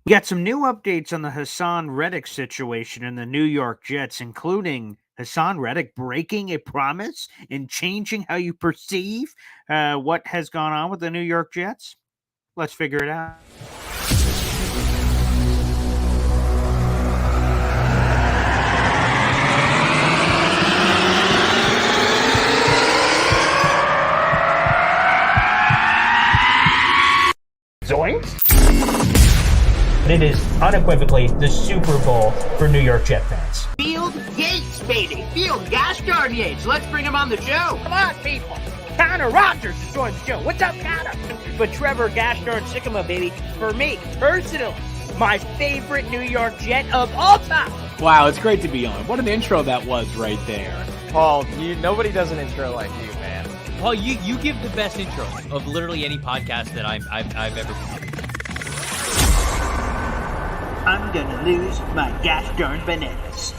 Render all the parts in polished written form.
We got some new updates on the Haason Reddick situation in the New York Jets, including Haason Reddick breaking a promise and changing how you perceive what has gone on with the New York Jets. Let's figure it out. Zoinks! But it is unequivocally the Super Bowl for New York Jet fans. Field Yates, baby. Field Gosh darn Yates. Let's bring him on the show. Come on, people. Connor Rodgers is joining the show. What's up, Connor? But Trevor Gosh darn Sycamore, baby, for me, personally, my favorite New York Jet of all time. Wow, it's great to be on. What an intro that was right there. Paul, nobody does an intro like you, man. Paul, you give the best intro of literally any podcast that I've ever been. I'm gonna lose my gosh darn bananas.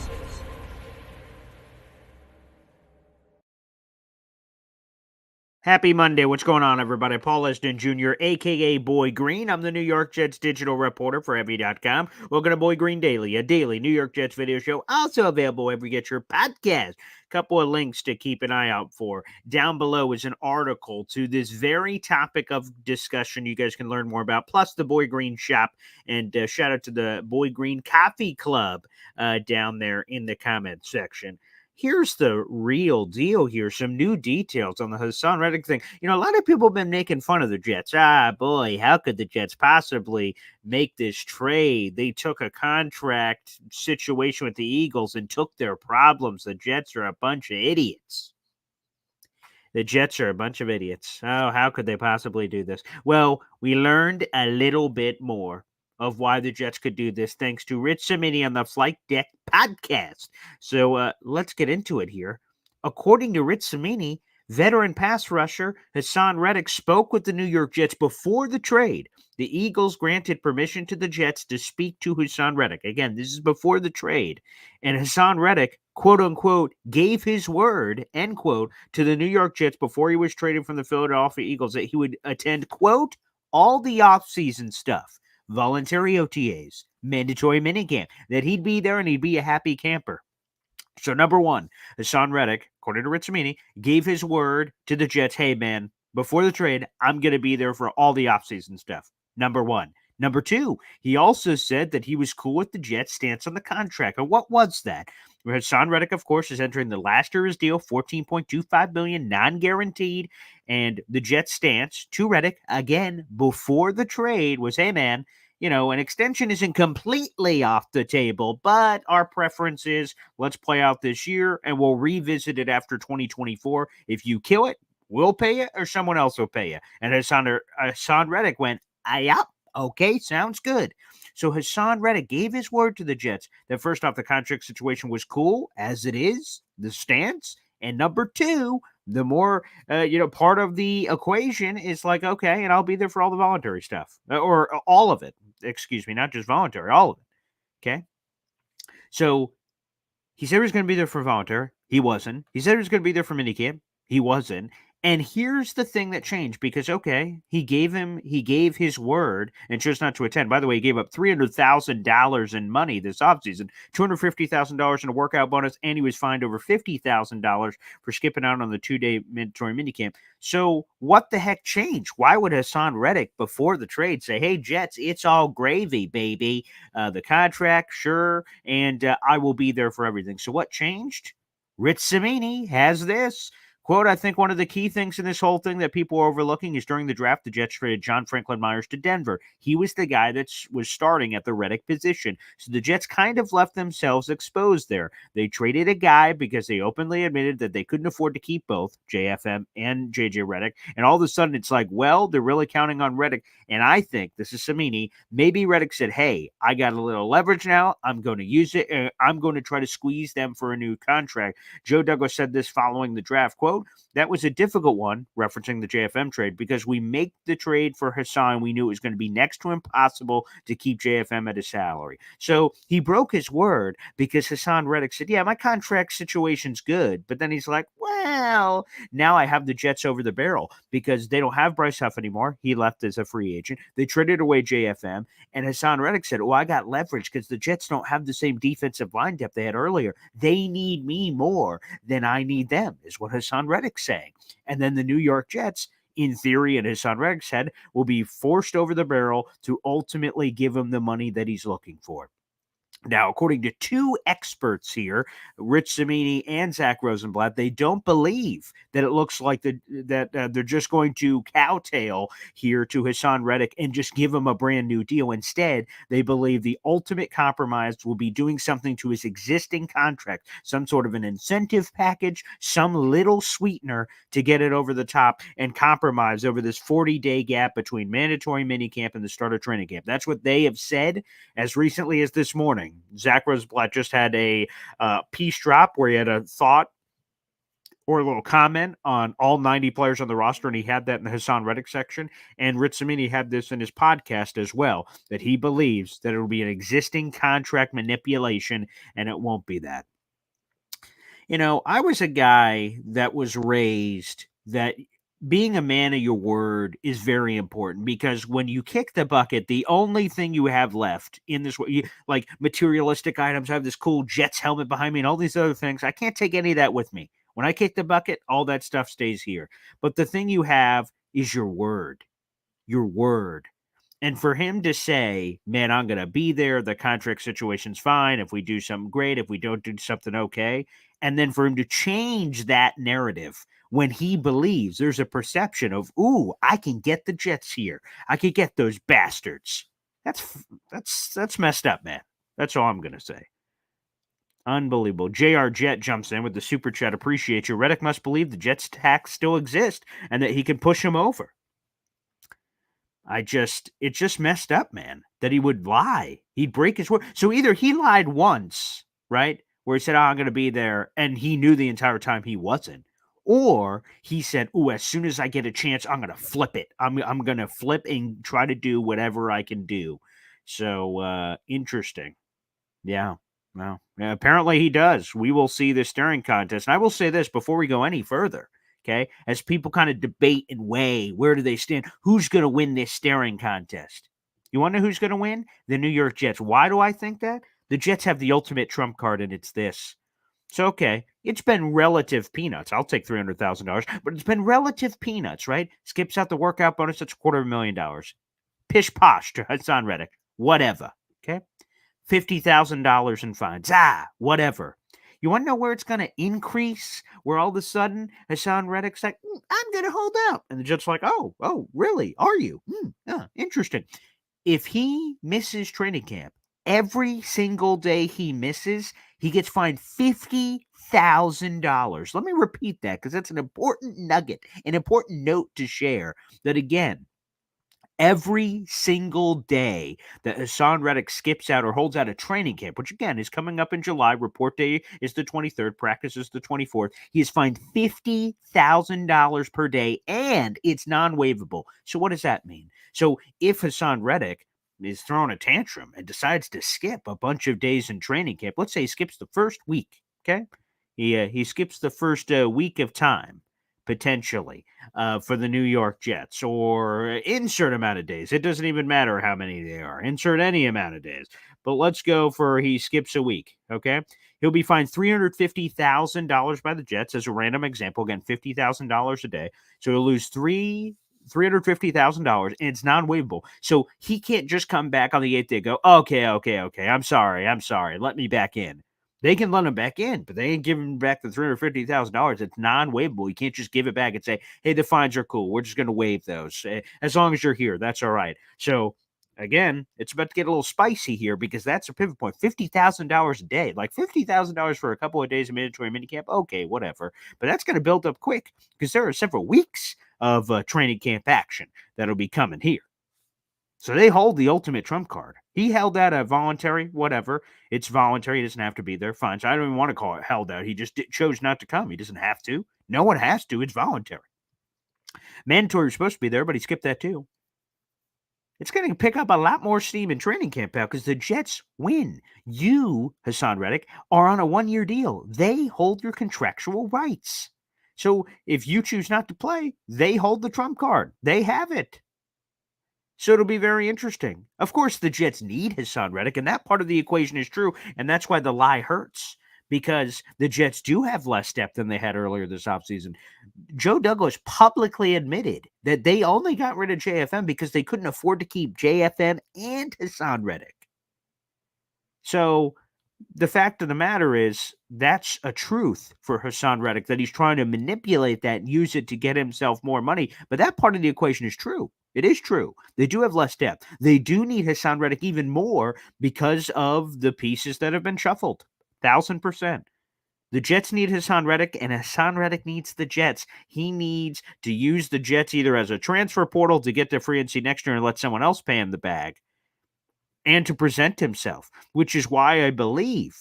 Happy Monday. What's going on, everybody? Paul Esden Jr., a.k.a. Boy Green. I'm the New York Jets digital reporter for Heavy.com. Welcome to Boy Green Daily, a daily New York Jets video show, also available wherever you get your podcast. Couple of links to keep an eye out for. Down below is an article to this very topic of discussion you guys can learn more about, plus the Boy Green shop. And shout out to the Boy Green Coffee Club down there in the comments section. Here's the real deal here. Some new details on the Haason Reddick thing. You know, a lot of people have been making fun of the Jets. Boy, how could the Jets possibly make this trade? They took a contract situation with the Eagles and took their problems. The Jets are a bunch of idiots. The Jets are a bunch of idiots. Oh, how could they possibly do this? Well, we learned a little bit more of why the Jets could do this, thanks to Rich Cimini on the Flight Deck podcast. So let's get into it here. According to Rich Cimini, veteran pass rusher Haason Reddick spoke with the New York Jets before the trade. The Eagles granted permission to the Jets to speak to Haason Reddick. Again, this is before the trade. And Haason Reddick, quote unquote, gave his word, end quote, to the New York Jets before he was traded from the Philadelphia Eagles that he would attend, quote, all the offseason stuff. Voluntary OTAs, mandatory minicamp, that he'd be there and he'd be a happy camper. So number one, Haason Reddick, according to Rich Cimini, gave his word to the Jets, hey man, before the trade, I'm going to be there for all the offseason stuff. Number one. Number two, he also said that he was cool with the Jets' stance on the contract. And what was that? Haason Reddick, of course, is entering the last year of his deal, $14.25 million, non-guaranteed. And the Jets' stance to Reddick, again, before the trade was, hey, man, you know, an extension isn't completely off the table, but our preference is let's play out this year and we'll revisit it after 2024. If you kill it, we'll pay you or someone else will pay you. And Haason Reddick went, yep, okay, sounds good. So Haason Reddick gave his word to the Jets that first off, the contract situation was cool as it is, the stance. And number two, the more, part of the equation is like, okay, and I'll be there for all the voluntary stuff or all of it. Excuse me, not just voluntary, all of it. Okay. So he said he was going to be there for voluntary. He wasn't. He said he was going to be there for minicamp. He wasn't. And here's the thing that changed because, okay, he gave his word and chose not to attend. By the way, he gave up $300,000 in money this offseason, $250,000 in a workout bonus, and he was fined over $50,000 for skipping out on the 2-day mandatory minicamp. So what the heck changed? Why would Haason Reddick before the trade say, hey, Jets, it's all gravy, baby. The contract, sure, and I will be there for everything. So what changed? Rich Cimini has this. Quote, I think one of the key things in this whole thing that people are overlooking is during the draft, the Jets traded John Franklin Myers to Denver. He was the guy that was starting at the Reddick position. So the Jets kind of left themselves exposed there. They traded a guy because they openly admitted that they couldn't afford to keep both JFM and JJ Reddick. And all of a sudden it's like, well, they're really counting on Reddick. And I think, this is Cimini, maybe Reddick said, hey, I got a little leverage now. I'm going to use it. I'm going to try to squeeze them for a new contract. Joe Douglas said this following the draft, quote, that was a difficult one, referencing the JFM trade, because we make the trade for Haason. We knew it was going to be next to impossible to keep JFM at his salary. So he broke his word because Haason Reddick said, yeah, my contract situation's good. But then he's like, well, now I have the Jets over the barrel because they don't have Bryce Huff anymore. He left as a free agent. They traded away JFM. And Haason Reddick said, I got leverage because the Jets don't have the same defensive line depth they had earlier. They need me more than I need them, is what Haason Reddick's saying. And then the New York Jets, in theory, and Haason Reddick's head, will be forced over the barrel to ultimately give him the money that he's looking for. Now, according to two experts here, Rich Cimini and Zach Rosenblatt, they don't believe that it looks like that they're just going to cowtail here to Haason Reddick and just give him a brand new deal. Instead, they believe the ultimate compromise will be doing something to his existing contract, some sort of an incentive package, some little sweetener to get it over the top and compromise over this 40-day gap between mandatory minicamp and the start of training camp. That's what they have said as recently as this morning. Zach Rosenblatt just had a piece drop where he had a thought or a little comment on all 90 players on the roster, and he had that in the Haason Reddick section. And Rich Cimini had this in his podcast as well, that he believes that it will be an existing contract manipulation, and it won't be that. You know, I was a guy that was raised that being a man of your word is very important, because when you kick the bucket, the only thing you have left in this, like materialistic items, I have this cool Jets helmet behind me and all these other things. I can't take any of that with me. When I kick the bucket, all that stuff stays here. But the thing you have is your word. Your word. And for him to say, man, I'm going to be there, the contract situation's fine, if we do something great, if we don't do something okay, and then for him to change that narrative when he believes there's a perception of, ooh, I can get the Jets here. I can get those bastards. That's messed up, man. That's all I'm going to say. Unbelievable. JR Jet jumps in with the super chat. Appreciate you. Reddick must believe the Jets tax still exists and that he can push him over. It just messed up, man, that he would lie. He'd break his word. So either he lied once, right, where he said, I'm going to be there, and he knew the entire time he wasn't. Or he said, ooh, as soon as I get a chance, I'm going to flip it. I'm going to flip and try to do whatever I can do. So, interesting. Yeah. Well, apparently he does. We will see the staring contest. And I will say this before we go any further. Okay, as people kind of debate and weigh where do they stand, who's going to win this staring contest? You want to know who's going to win? The New York Jets. Why do I think that? The Jets have the ultimate trump card, and it's this. So, okay, it's been relative peanuts. I'll take $300,000, but it's been relative peanuts, right? Skips out the workout bonus, that's $250,000. Pish posh to Haason Reddick. Whatever, okay? $50,000 in fines. Whatever. You want to know where it's going to increase? Where all of a sudden Haason Reddick's like, I'm going to hold out. And the Jets like, oh, really? Are you? Interesting. If he misses training camp, every single day he misses, he gets fined $50,000. Let me repeat that, because that's an important nugget, an important note to share. That again, every single day that Haason Reddick skips out or holds out a training camp, which again is coming up in July, report day is the 23rd, practice is the 24th, he is fined $50,000 per day, and it's non-waivable. So what does that mean? So if Haason Reddick is throwing a tantrum and decides to skip a bunch of days in training camp, let's say he skips the first week, okay? He skips the first week of time, potentially, for the New York Jets, or insert amount of days. It doesn't even matter how many they are. Insert any amount of days. But let's go for he skips a week, okay? He'll be fined $350,000 by the Jets as a random example. Again, $50,000 a day. So he'll lose $350,000, and it's non-waivable. So he can't just come back on the 8th day and go, okay, I'm sorry, let me back in. They can let him back in, but they ain't giving back the $350,000. It's non-waivable. You can't just give it back and say, hey, the fines are cool. We're just going to waive those. As long as you're here, that's all right. So, again, it's about to get a little spicy here, because that's a pivot point. $50,000 a day. Like $50,000 for a couple of days of mandatory minicamp, okay, whatever. But that's going to build up quick, because there are several weeks of training camp action that'll be coming here. So they hold the ultimate trump card. He held out a voluntary, whatever. It's voluntary. He doesn't have to be there. Fine. So I don't even want to call it held out. He just chose not to come. He doesn't have to. No one has to. It's voluntary. Mandatory was supposed to be there, but he skipped that too. It's going to pick up a lot more steam in training camp now because the Jets win. You, Haason Reddick, are on a 1-year deal. They hold your contractual rights. So if you choose not to play, they hold the trump card. They have it. So it'll be very interesting. Of course, the Jets need Haason Reddick, and that part of the equation is true, and that's why the lie hurts, because the Jets do have less depth than they had earlier this offseason. Joe Douglas publicly admitted that they only got rid of JFM because they couldn't afford to keep JFM and Haason Reddick. So the fact of the matter is that's a truth for Haason Reddick, that he's trying to manipulate that and use it to get himself more money. But that part of the equation is true. It is true. They do have less depth. They do need Haason Reddick even more because of the pieces that have been shuffled. 1,000%. The Jets need Haason Reddick, and Haason Reddick needs the Jets. He needs to use the Jets either as a transfer portal to get to free agency next year and let someone else pay him the bag, and to present himself, which is why I believe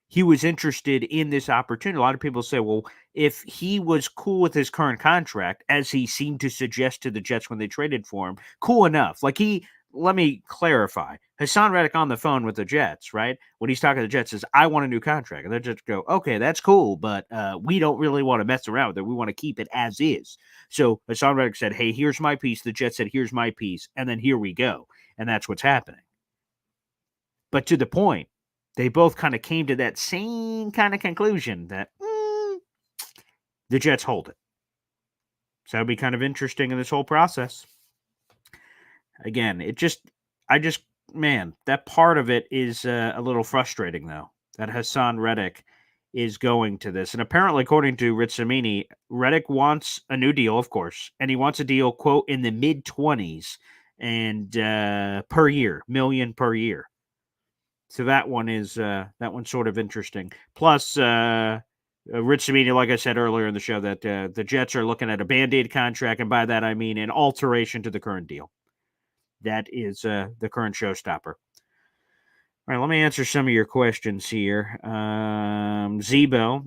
he was interested in this opportunity. A lot of people say, well, if he was cool with his current contract, as he seemed to suggest to the Jets when they traded for him, cool enough. Let me clarify. Haason Reddick on the phone with the Jets, right? When he's talking to the Jets, says, I want a new contract. And the Jets go, okay, that's cool, but we don't really want to mess around with it. We want to keep it as is. So Haason Reddick said, hey, here's my piece. The Jets said, here's my piece. And then here we go. And that's what's happening. But to the point, they both kind of came to that same kind of conclusion that the Jets hold it. So that'll be kind of interesting in this whole process. Again, that part of it is a little frustrating, though, that Haason Reddick is going to this. And apparently, according to Rich Cimini, Reddick wants a new deal, of course, and he wants a deal, quote, in the mid-20s and per year, million per year. So that one's sort of interesting. Plus, Rich Cimini, like I said earlier in the show, that the Jets are looking at a Band-Aid contract, and by that I mean an alteration to the current deal. That is the current showstopper. All right, let me answer some of your questions here. Zebo,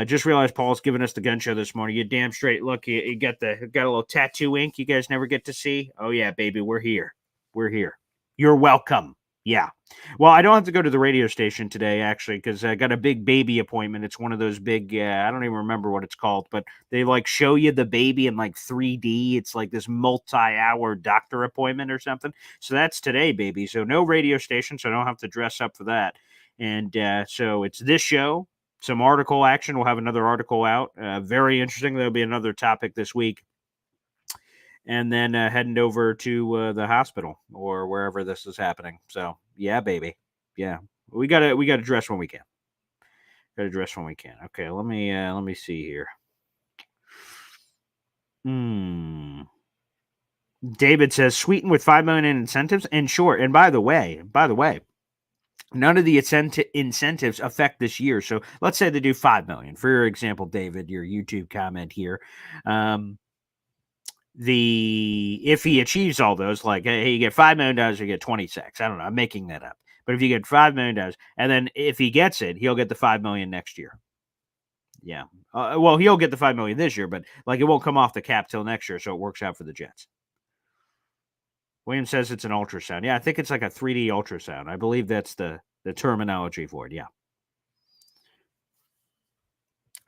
just realized Paul's giving us the gun show this morning. You damn straight. Look, you got a little tattoo ink you guys never get to see. Oh yeah, baby, we're here. We're here. You're welcome. Yeah. Well, I don't have to go to the radio station today, actually, because I got a big baby appointment. It's one of those big, I don't even remember what it's called, but they show you the baby in 3D. It's like this multi-hour doctor appointment or something. So that's today, baby. So no radio station, so I don't have to dress up for that. And so it's this show, some article action. We'll have another article out. Very interesting. There'll be another topic this week. And then heading over to the hospital or wherever this is happening. So yeah, baby, yeah, we gotta dress when we can. Gotta dress when we can. Okay, let me see here. David says sweeten with $5 million in incentives and short. And by the way, none of the incentives affect this year. So let's say they do $5 million. For your example, David, your YouTube comment here. If he achieves all those, hey, you get $5 million, you get 26. I don't know. I'm making that up. But if you get $5 million, and then if he gets it, he'll get the $5 million next year. Yeah. Well, he'll get the $5 million this year, but it won't come off the cap till next year, so it works out for the Jets. William says it's an ultrasound. Yeah, I think it's like a 3D ultrasound. I believe that's the terminology for it. Yeah.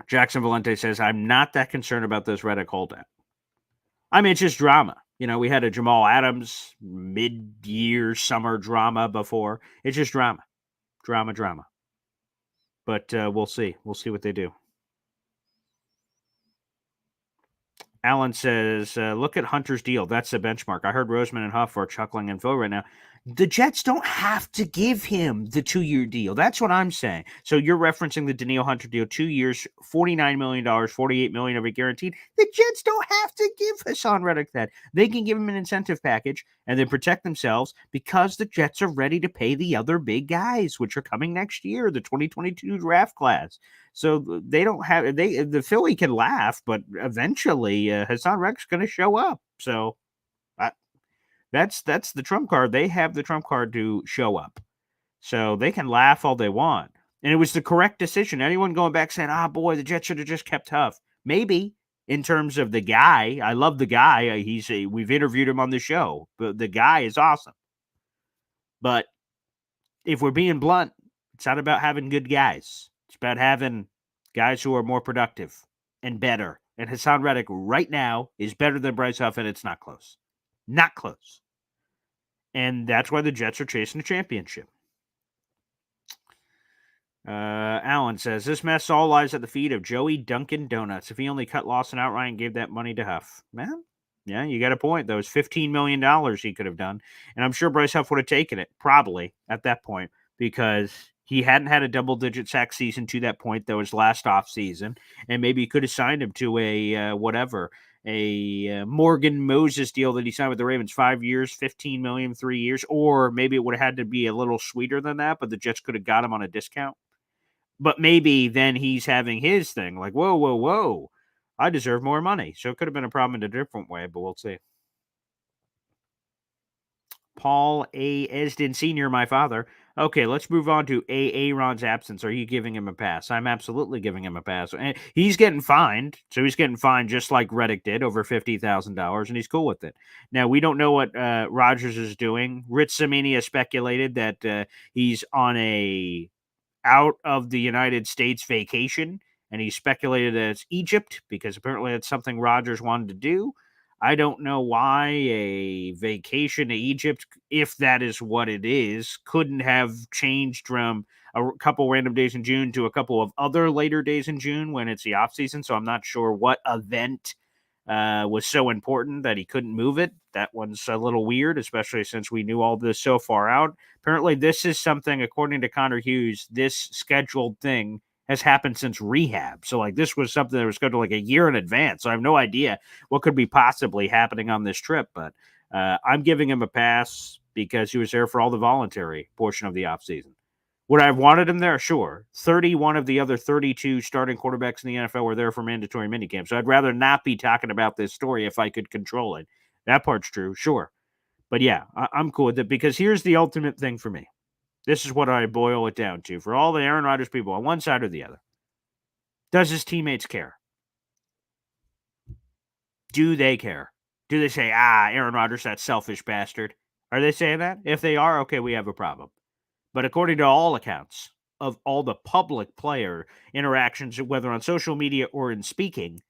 Jackson Valente says, I'm not that concerned about this Reddick holdout. I mean, it's just drama. We had a Jamal Adams mid-year summer drama before. It's just drama. Drama. But we'll see. We'll see what they do. Alan says, look at Hunter's deal. That's the benchmark. I heard Roseman and Huff are chuckling in Phil right now. The Jets don't have to give him the 2-year deal. That's what I'm saying. So you're referencing the Danielle Hunter deal, 2 years, $49 million, $48 million of it guaranteed. The Jets don't have to give Haason Reddick that. They can give him an incentive package and then protect themselves because the Jets are ready to pay the other big guys, which are coming next year, the 2022 draft class. So they don't have the Philly can laugh, but eventually Haason Reddick's going to show up. So That's the trump card. They have the trump card to show up. So they can laugh all they want. And it was the correct decision. Anyone going back saying, boy, the Jets should have just kept Huff. Maybe in terms of the guy. I love the guy. We've interviewed him on the show. But the guy is awesome. But if we're being blunt, it's not about having good guys. It's about having guys who are more productive and better. And Haason Reddick right now is better than Bryce Huff, and it's not close. Not close. And that's why the Jets are chasing a championship. Alan says, this mess all lies at the feet of Joey Dunkin' Donuts. If he only cut Lawson outright and gave that money to Huff. Man, yeah, you got a point. That was $15 million he could have done. And I'm sure Bryce Huff would have taken it, probably, at that point, because he hadn't had a double-digit sack season to that point. That was last offseason. And maybe he could have signed him to a Morgan Moses deal that he signed with the Ravens, 5 years, $15 million, 3 years. Or maybe it would have had to be a little sweeter than that, but the Jets could have got him on a discount. But maybe then he's having his thing like, whoa, I deserve more money. So it could have been a problem in a different way, but we'll see. Paul A. Esden Sr., my father. Okay, let's move on to Aaron's absence. Are you giving him a pass? I'm absolutely giving him a pass. And he's getting fined. So he's getting fined just like Reddick did, over $50,000, and he's cool with it. Now, we don't know what Rodgers is doing. Rich Samania speculated that he's on a out of the United States vacation, and he speculated that it's Egypt because apparently it's something Rodgers wanted to do. I don't know why a vacation to Egypt, if that is what it is, couldn't have changed from a couple random days in June to a couple of other later days in June when it's the off season. So I'm not sure what event was so important that he couldn't move it. That one's a little weird, especially since we knew all this so far out. Apparently, this is something, according to Connor Hughes, this scheduled thing has happened since rehab. So, like, this was something that was scheduled like a year in advance. So I have no idea what could be possibly happening on this trip. But I'm giving him a pass because he was there for all the voluntary portion of the offseason. Would I have wanted him there? Sure. 31 of the other 32 starting quarterbacks in the NFL were there for mandatory minicamp. So I'd rather not be talking about this story if I could control it. That part's true, sure. But yeah, I'm cool with it because here's the ultimate thing for me. This is what I boil it down to for all the Aaron Rodgers people on one side or the other. Does his teammates care? Do they care? Do they say, Aaron Rodgers, that selfish bastard? Are they saying that? If they are, okay, we have a problem. But according to all accounts of all the public player interactions, whether on social media or in speaking,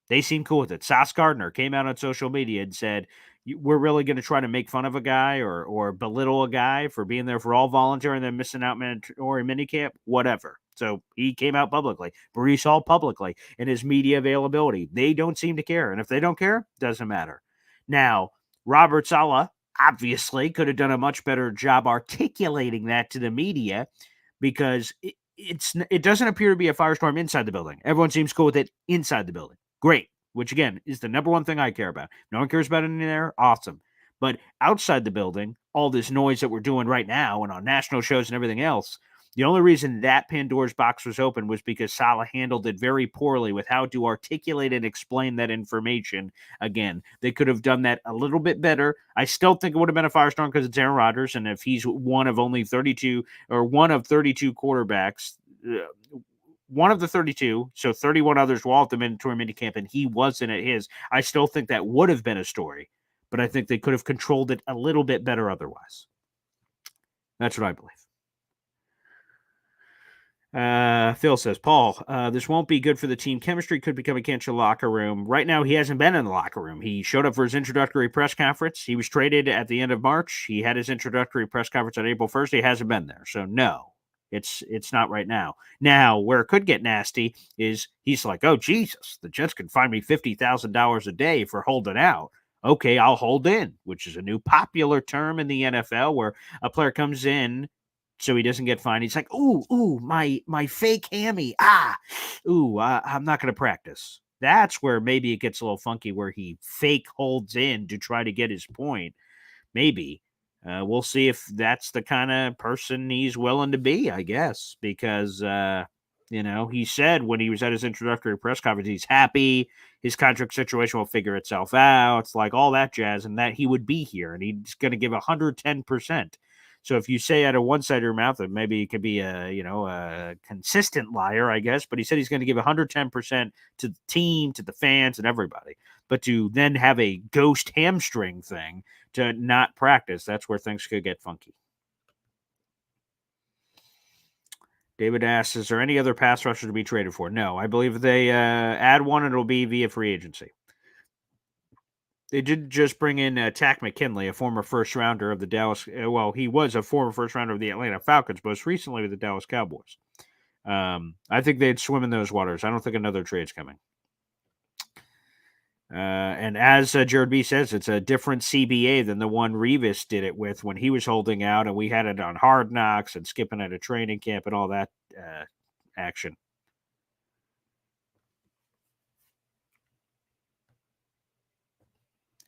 they seem cool with it. Sauce Gardner came out on social media and said, we're really going to try to make fun of a guy or belittle a guy for being there for all voluntary and then missing out mandatory minicamp, whatever. So he came out publicly. Breece Hall publicly in his media availability. They don't seem to care. And if they don't care, doesn't matter. Now, Robert Saleh obviously could have done a much better job articulating that to the media because it doesn't appear to be a firestorm inside the building. Everyone seems cool with it inside the building. Great, which again is the number one thing I care about. No one cares about it in there. Awesome. But outside the building, all this noise that we're doing right now and on national shows and everything else, the only reason that Pandora's box was open was because Saleh handled it very poorly with how to articulate and explain that information. Again, they could have done that a little bit better. I still think it would have been a firestorm because it's Aaron Rodgers, and if he's one of 32 quarterbacks, one of the 32, so 31 others were all at the mandatory minicamp, and he wasn't at his. I still think that would have been a story, but I think they could have controlled it a little bit better otherwise. That's what I believe. Phil says, Paul, this won't be good for the team. Chemistry could become a cancer locker room. Right now, he hasn't been in the locker room. He showed up for his introductory press conference. He was traded at the end of March. He had his introductory press conference on April 1st. He hasn't been there. So, no, it's not right now. Now, where it could get nasty is he's like, oh, Jesus, the Jets can find me $50,000 a day for holding out. Okay, I'll hold in, which is a new popular term in the NFL where a player comes in so he doesn't get fined. He's like, ooh, my fake hammy. I'm not going to practice. That's where maybe it gets a little funky where he fake holds in to try to get his point. Maybe. We'll see if that's the kind of person he's willing to be, I guess, because, he said when he was at his introductory press conference, he's happy. his contract situation will figure itself out. It's like all that jazz, and that he would be here, and he's going to give 110%. So if you say out of one side of your mouth that maybe he could be a consistent liar, I guess, but he said he's going to give 110% to the team, to the fans, and everybody. But to then have a ghost hamstring thing to not practice, that's where things could get funky. David asks, is there any other pass rusher to be traded for? No, I believe if they add one, it'll be via free agency. They did just bring in Tack McKinley, a former first rounder of the Dallas. He was a former first rounder of the Atlanta Falcons, most recently with the Dallas Cowboys. I think they'd swim in those waters. I don't think another trade's coming. And as Jared B says, it's a different CBA than the one Revis did it with when he was holding out, and we had it on Hard Knocks and skipping at a training camp and all that action.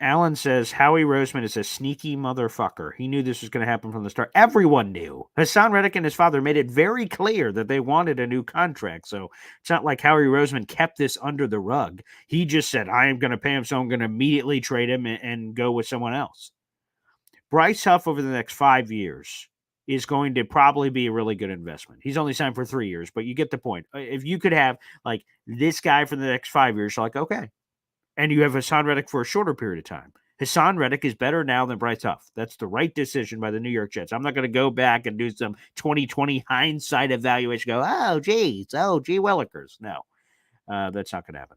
Alan says Howie Roseman is a sneaky motherfucker. He knew this was going to happen from the start. Everyone knew. Haason Reddick and his father made it very clear that they wanted a new contract. So it's not like Howie Roseman kept this under the rug. He just said, I am going to pay him, so I'm going to immediately trade him and go with someone else. Bryce Huff over the next 5 years is going to probably be a really good investment. He's only signed for 3 years, but you get the point. If you could have like this guy for the next 5 years, you're like, okay. And you have Haason Reddick for a shorter period of time. Haason Reddick is better now than Bryce Huff. That's the right decision by the New York Jets. I'm not going to go back and do some 2020 hindsight evaluation. Gee Willikers. No, that's not going to happen.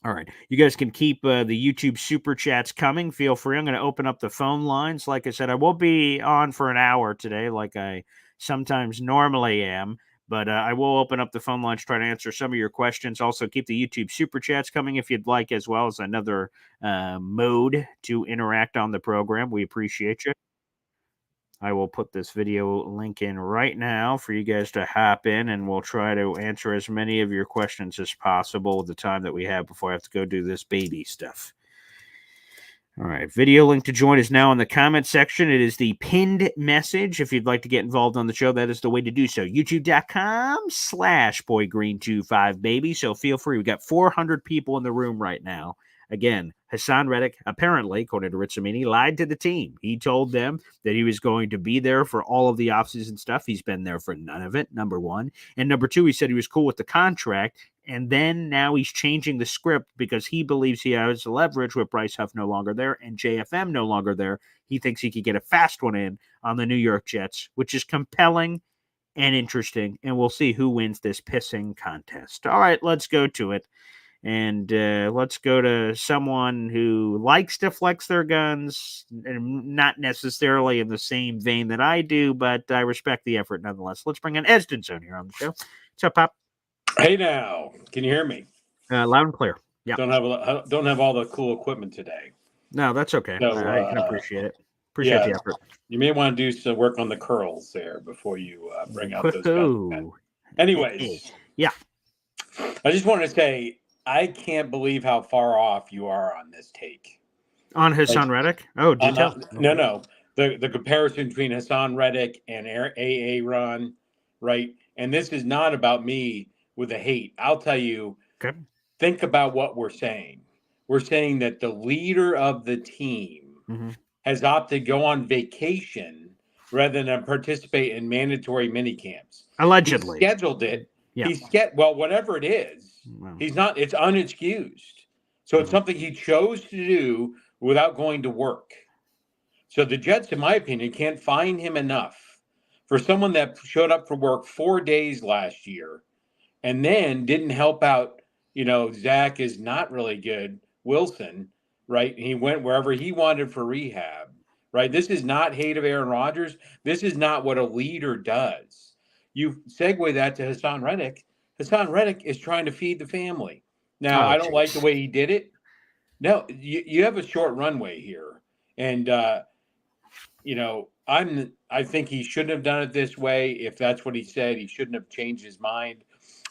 All right. You guys can keep the YouTube super chats coming. Feel free. I'm going to open up the phone lines. Like I said, I will be on for an hour today, like I sometimes normally am. But I will open up the phone lines to try to answer some of your questions. Also, keep the YouTube super chats coming if you'd like, as well as another mode to interact on the program. We appreciate you. I will put this video link in right now for you guys to hop in, and we'll try to answer as many of your questions as possible with the time that we have before I have to go do this baby stuff. All right, video link to join is now in the comment section. It is the pinned message. If you'd like to get involved on the show, that is the way to do so. YouTube.com/BoyGreen25, baby. So feel free. We got 400 people in the room right now. Again, Haason Reddick, apparently, according to Ritzamini, lied to the team. He told them that he was going to be there for all of the offseason stuff. He's been there for none of it, number one. And number two, he said he was cool with the contract. And then now he's changing the script because he believes he has leverage with Bryce Huff no longer there and JFM no longer there. He thinks he could get a fast one in on the New York Jets, which is compelling and interesting. And we'll see who wins this pissing contest. All right, let's go to it. And let's go to someone who likes to flex their guns, and not necessarily in the same vein that I do, but I respect the effort nonetheless. Let's bring in Esdenson here on the show. What's up, Pop? Hey now, can you hear me? Loud and clear. Yeah. Don't have all the cool equipment today. No, that's okay. So, I can appreciate it. Appreciate the effort. You may want to do some work on the curls there before you bring out those guns. Anyways, yeah. I just wanted to say I can't believe how far off you are on this take. On Haason Reddick? Oh, did you tell? No. The comparison between Haason Reddick and AA Ron, right? And this is not about me with the hate. I'll tell you, okay. Think about what we're saying. We're saying that the leader of the team has opted to go on vacation rather than participate in mandatory minicamps. Allegedly. He scheduled it. Yeah. Whatever it is, he's not, it's unexcused. So it's something he chose to do without going to work. So the Jets, in my opinion, can't fine him enough for someone that showed up for work 4 days last year and then didn't help out. Zach is not really good. Wilson, right? He went wherever he wanted for rehab, right? This is not hate of Aaron Rodgers. This is not what a leader does. You segue that to Haason Reddick. Haason Reddick is trying to feed the family. Now, I don't like the way he did it. No, you have a short runway here. And, I think he shouldn't have done it this way. If that's what he said, he shouldn't have changed his mind.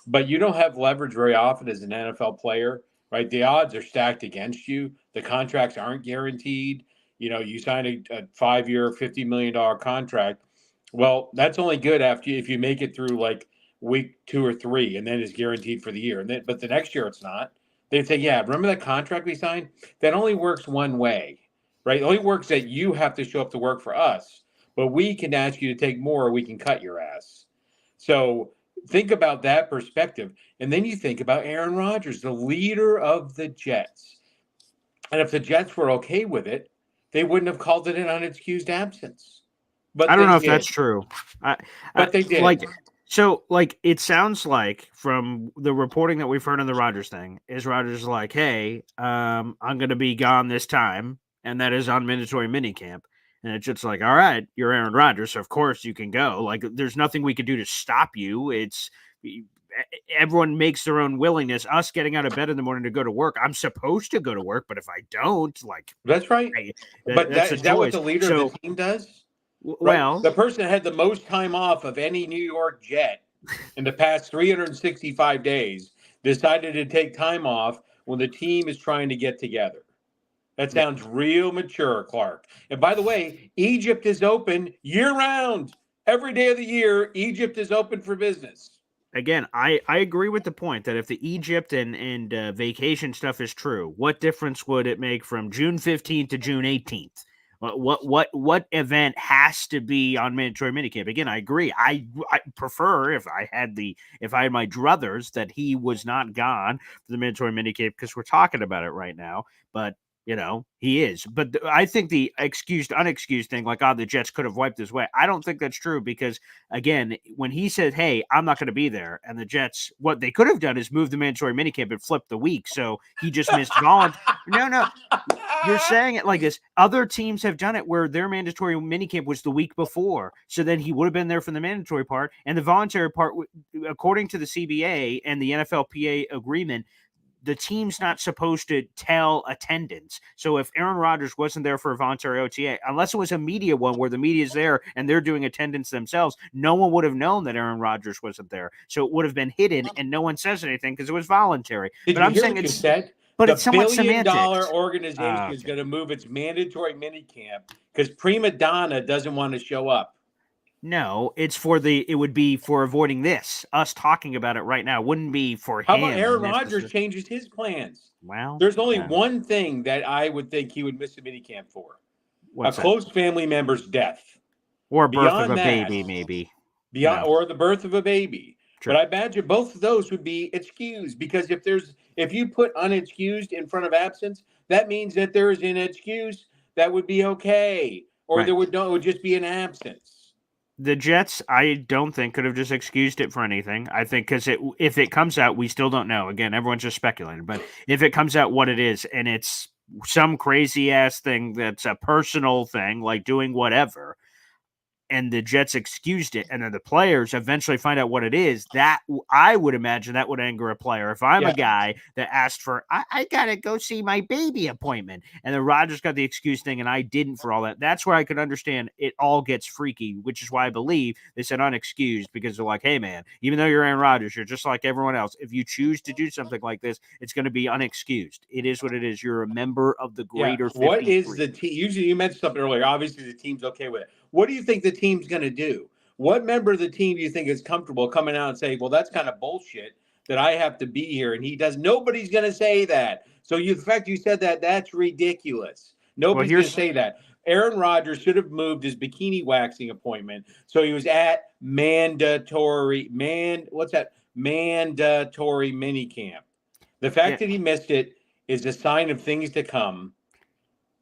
But you don't have leverage very often as an NFL player, right? The odds are stacked against you. The contracts aren't guaranteed. You sign a 5-year, $50 million contract. Well, that's only good if you make it through like week 2 or 3, and then it's guaranteed for the year. But the next year it's not. They'd say, yeah, remember that contract we signed? That only works one way, right? It only works that you have to show up to work for us, but we can ask you to take more or we can cut your ass. So think about that perspective. And then you think about Aaron Rodgers, the leader of the Jets. And if the Jets were okay with it, they wouldn't have called it an unexcused absence. But I don't they know if did. that's true. But they did. Like, it sounds like from the reporting that we've heard on the Rodgers thing is Rodgers like, hey, I'm going to be gone this time, and that is on mandatory minicamp. And it's just like, all right, you're Aaron Rodgers, so of course you can go. Like, there's nothing we could do to stop you. Everyone makes their own willingness. Us getting out of bed in the morning to go to work, I'm supposed to go to work, but if I don't, like, that's right. That's is that what the leader of the team does? Well, right? The person that had the most time off of any New York Jet in the past 365 days decided to take time off when the team is trying to get together. That sounds real mature, Clark. And by the way, Egypt is open year-round. Every day of the year, Egypt is open for business. Again, I agree with the point that if the Egypt and vacation stuff is true, what difference would it make from June 15th to June 18th? What event has to be on mandatory minicamp? Again, I agree. I prefer if I had my druthers that he was not gone for the mandatory minicamp because we're talking about it right now. But he is. But I think the excused, unexcused thing, like, the Jets could have wiped his way. I don't think that's true because, again, when he said, hey, I'm not going to be there, and the Jets, what they could have done is move the mandatory minicamp and flip the week. So he just missed voluntary. No. You're saying it like this. Other teams have done it where their mandatory minicamp was the week before. So then he would have been there for the mandatory part. And the voluntary part, according to the CBA and the NFLPA agreement, the team's not supposed to tell attendance. So if Aaron Rodgers wasn't there for a voluntary OTA, unless it was a media one where the media's there and they're doing attendance themselves, no one would have known that Aaron Rodgers wasn't there. So it would have been hidden and no one says anything because it was voluntary. But I'm saying what you said? But it's somewhat semantics. The billion-dollar organization is going to move its mandatory minicamp because Prima Donna doesn't want to show up. No, it would be for avoiding this. Us talking about it right now wouldn't be for him. How about Aaron Rodgers changes his plans? Well, there's only one thing that I would think he would miss a minicamp for. What's a close family member's death. Or birth of a baby, maybe. Or the birth of a baby. True. But I imagine both of those would be excused because if you put unexcused in front of absence, that means that there is an excuse that would be okay. Or it would just be an absence. The Jets, I don't think, could have just excused it for anything. I think because if it comes out, we still don't know. Again, everyone's just speculating. But if it comes out what it is, and it's some crazy-ass thing that's a personal thing, like doing whatever, and the Jets excused it, and then the players eventually find out what it is, that I would imagine that would anger a player. If I'm a guy that asked for, I got to go see my baby appointment, and then Rodgers got the excuse thing, and I didn't for all that, that's where I could understand it all gets freaky, which is why I believe they said unexcused, because they're like, hey, man, even though you're Aaron Rodgers, you're just like everyone else. If you choose to do something like this, it's going to be unexcused. It is what it is. You're a member of the greater 53. What is the team? Usually you mentioned something earlier. Obviously, the team's okay with it. What do you think the team's going to do? What member of the team do you think is comfortable coming out and saying, well, that's kind of bullshit that I have to be here? And he does. Nobody's going to say that. So the fact you said that, that's ridiculous. Nobody's going to say that. Aaron Rodgers should have moved his bikini waxing appointment. So he was at mandatory minicamp. The fact that he missed it is a sign of things to come.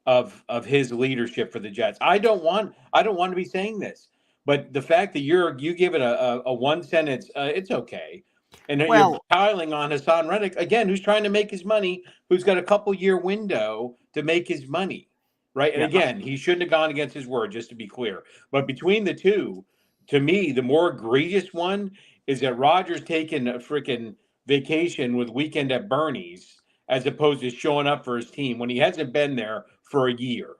Of his leadership for the Jets. I don't want to be saying this, but the fact that you give it a one sentence, it's okay. And you're piling on Haason Reddick again, who's trying to make his money, who's got a couple-year window to make his money, right? And again, he shouldn't have gone against his word, just to be clear. But between the two, to me, the more egregious one is that Rodgers taking a freaking vacation with Weekend at Bernie's as opposed to showing up for his team when he hasn't been there for a year.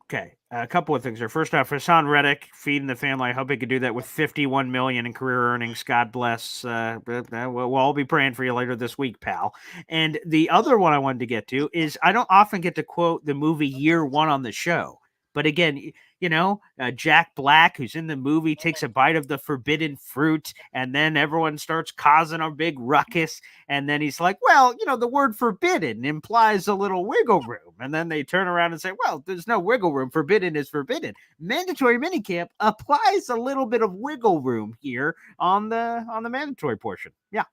Okay, a couple of things here. First off, Haason Reddick feeding the family. I hope he could do that with $51 million in career earnings. God bless. We'll all be praying for you later this week, pal. And the other one I wanted to get to is I don't often get to quote the movie Year One on the show, but again, Jack Black, who's in the movie, takes a bite of the forbidden fruit, and then everyone starts causing a big ruckus. And then he's like, well, the word forbidden implies a little wiggle room. And then they turn around and say, well, there's no wiggle room. Forbidden is forbidden. Mandatory minicamp applies a little bit of wiggle room here on the mandatory portion. Yeah.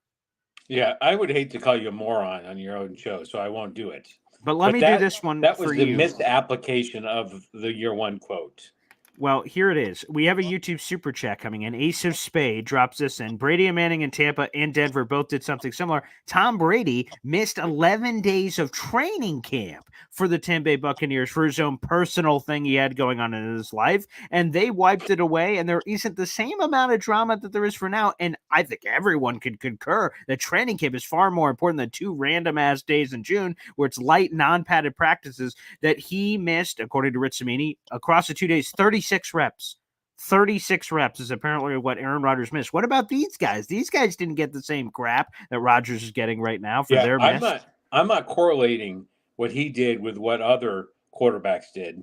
Yeah, I would hate to call you a moron on your own show, so I won't do it. But let me do this one that for was the you. misapplication of the year one quote. Well, here it is. We have a YouTube super chat coming in. Ace of Spade drops this in. Brady and Manning in Tampa and Denver both did something similar. Tom Brady missed 11 days of training camp for the Tampa Bay Buccaneers for his own personal thing he had going on in his life, and they wiped it away, and there isn't the same amount of drama that there is for now, and I think everyone could concur that training camp is far more important than 2 random-ass days in June where it's light, non-padded practices that he missed, according to Rich Cimini, across the 2 days, 36 reps. 36 reps is apparently what Aaron Rodgers missed. What about these guys? These guys didn't get the same crap that Rodgers is getting right now for their miss. I'm not correlating what he did with what other quarterbacks did.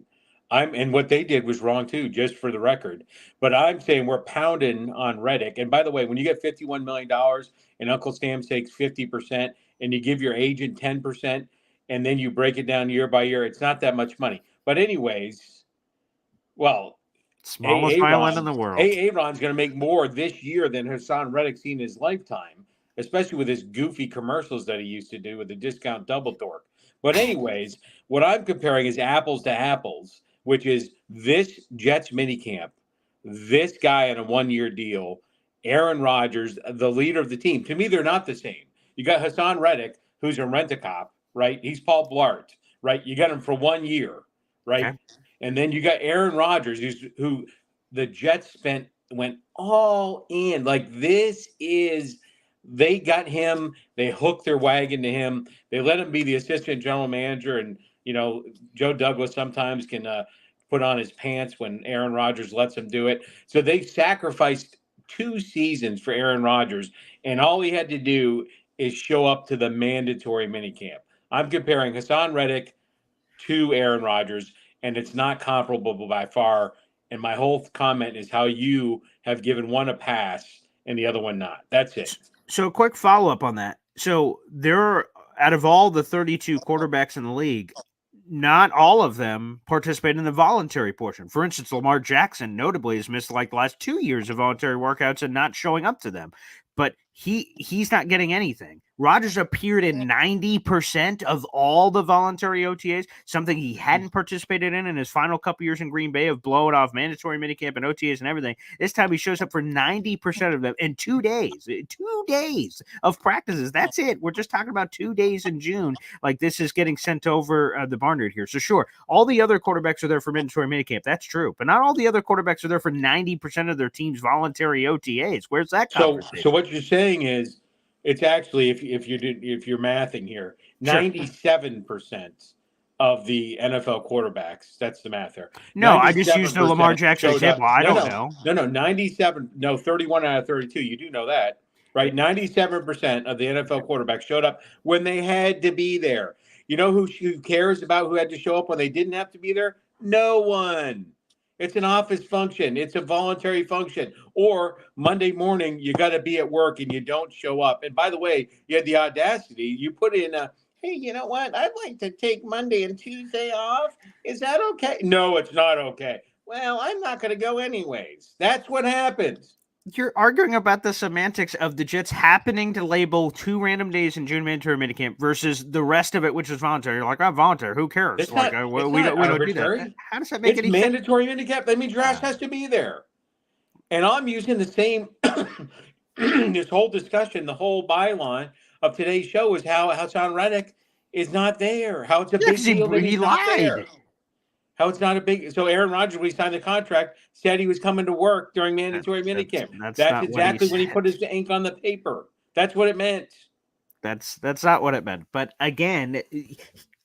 And what they did was wrong too, just for the record. But I'm saying we're pounding on Reddick. And by the way, when you get $51 million and Uncle Sam takes 50% and you give your agent 10% and then you break it down year by year, it's not that much money. But anyways, well, smallest violin in the world. Aaron's going to make more this year than Haason Reddick seen in his lifetime, especially with his goofy commercials that he used to do with the discount double dork. But anyways, what I'm comparing is apples to apples, which is this Jets minicamp, this guy on a 1-year deal, Aaron Rodgers, the leader of the team. To me, they're not the same. You got Haason Reddick, who's a rent-a-cop, right? He's Paul Blart, right? You got him for 1 year, right? Okay. And then you got Aaron Rodgers, who the Jets went all in. Like they got him. They hooked their wagon to him. They let him be the assistant general manager. And, Joe Douglas sometimes can put on his pants when Aaron Rodgers lets him do it. So they sacrificed 2 seasons for Aaron Rodgers. And all he had to do is show up to the mandatory minicamp. I'm comparing Haason Reddick to Aaron Rodgers. And it's not comparable by far. And my whole comment is how you have given one a pass and the other one not. That's it. So a quick follow-up on that. So out of all the 32 quarterbacks in the league, not all of them participate in the voluntary portion. For instance, Lamar Jackson notably has missed like the last 2 years of voluntary workouts and not showing up to them. But he's not getting anything. Rodgers appeared in 90% of all the voluntary OTAs, something he hadn't participated in his final couple years in Green Bay of blowing off mandatory minicamp and OTAs and everything. This time he shows up for 90% of them in 2 days. 2 days of practices. That's it. We're just talking about 2 days in June. Like this is getting sent over the barnyard here. So sure, all the other quarterbacks are there for mandatory minicamp. That's true. But not all the other quarterbacks are there for 90% of their team's voluntary OTAs. Where's that conversation? So what you're saying is it's actually if you're mathing here, 97% of the NFL quarterbacks. That's the math there. No, I just used the Lamar Jackson example. I don't know. No, 97. No, 31 out of 32. You do know that, right? 97% of the NFL quarterbacks showed up when they had to be there. You know who cares about who had to show up when they didn't have to be there? No one. It's an office function. It's a voluntary function. Or Monday morning, you got to be at work and you don't show up. And by the way, you had the audacity. You put in hey, you know what? I'd like to take Monday and Tuesday off. Is that okay? No, it's not okay. Well, I'm not going to go anyways. That's what happens. You're arguing about the semantics of the Jets happening to label 2 random days in June mandatory minicamp versus the rest of it, which is voluntary. You're like, I'm voluntary. Who cares? It's like, not, we don't do that. How does that make any sense? It's mandatory minicamp. That means your ass has to be there. And I'm using the same, this whole discussion, the whole byline of today's show is how Haason Reddick is not there. How it's a big deal that he's not there. How it's not a big. So Aaron Rodgers, when he signed the contract, said he was coming to work during mandatory minicamp. That's exactly when he put his ink on the paper. That's what it meant. That's not what it meant. But again,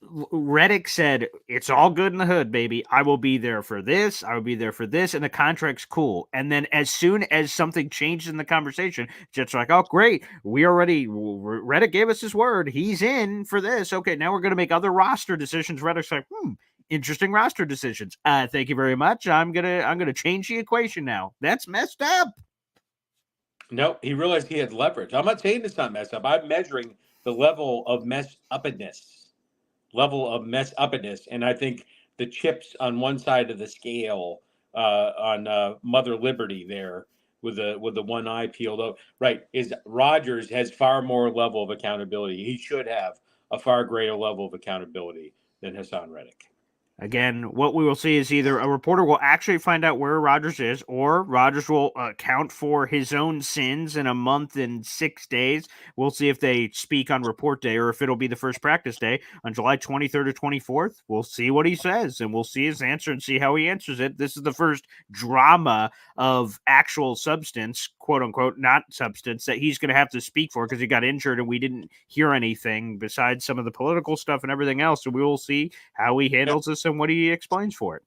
Reddick said, it's all good in the hood, baby. I will be there for this. I will be there for this. And the contract's cool. And then as soon as something changed in the conversation, Jets are like, oh, great. Reddick gave us his word. He's in for this. Okay, now we're going to make other roster decisions. Reddick's like, interesting roster decisions. Thank you very much. I'm gonna change the equation now. That's messed up. No, he realized he had leverage. I'm not saying it's not messed up. I'm measuring the level of mess uppedness, and I think the chips on one side of the scale on Mother Liberty there with the one eye peeled up, right? Is Rodgers has far more level of accountability. He should have a far greater level of accountability than Haason Reddick. Again, what we will see is either a reporter will actually find out where Rodgers is, or Rodgers will account for his own sins in a month and 6 days. We'll see if they speak on report day or if it'll be the first practice day on July 23rd or 24th. We'll see what he says, and we'll see his answer and see how he answers it. This is the first drama of actual substance, quote unquote, not substance, that he's going to have to speak for because he got injured and we didn't hear anything besides some of the political stuff and everything else. So we will see how he handles this and what he explains for it.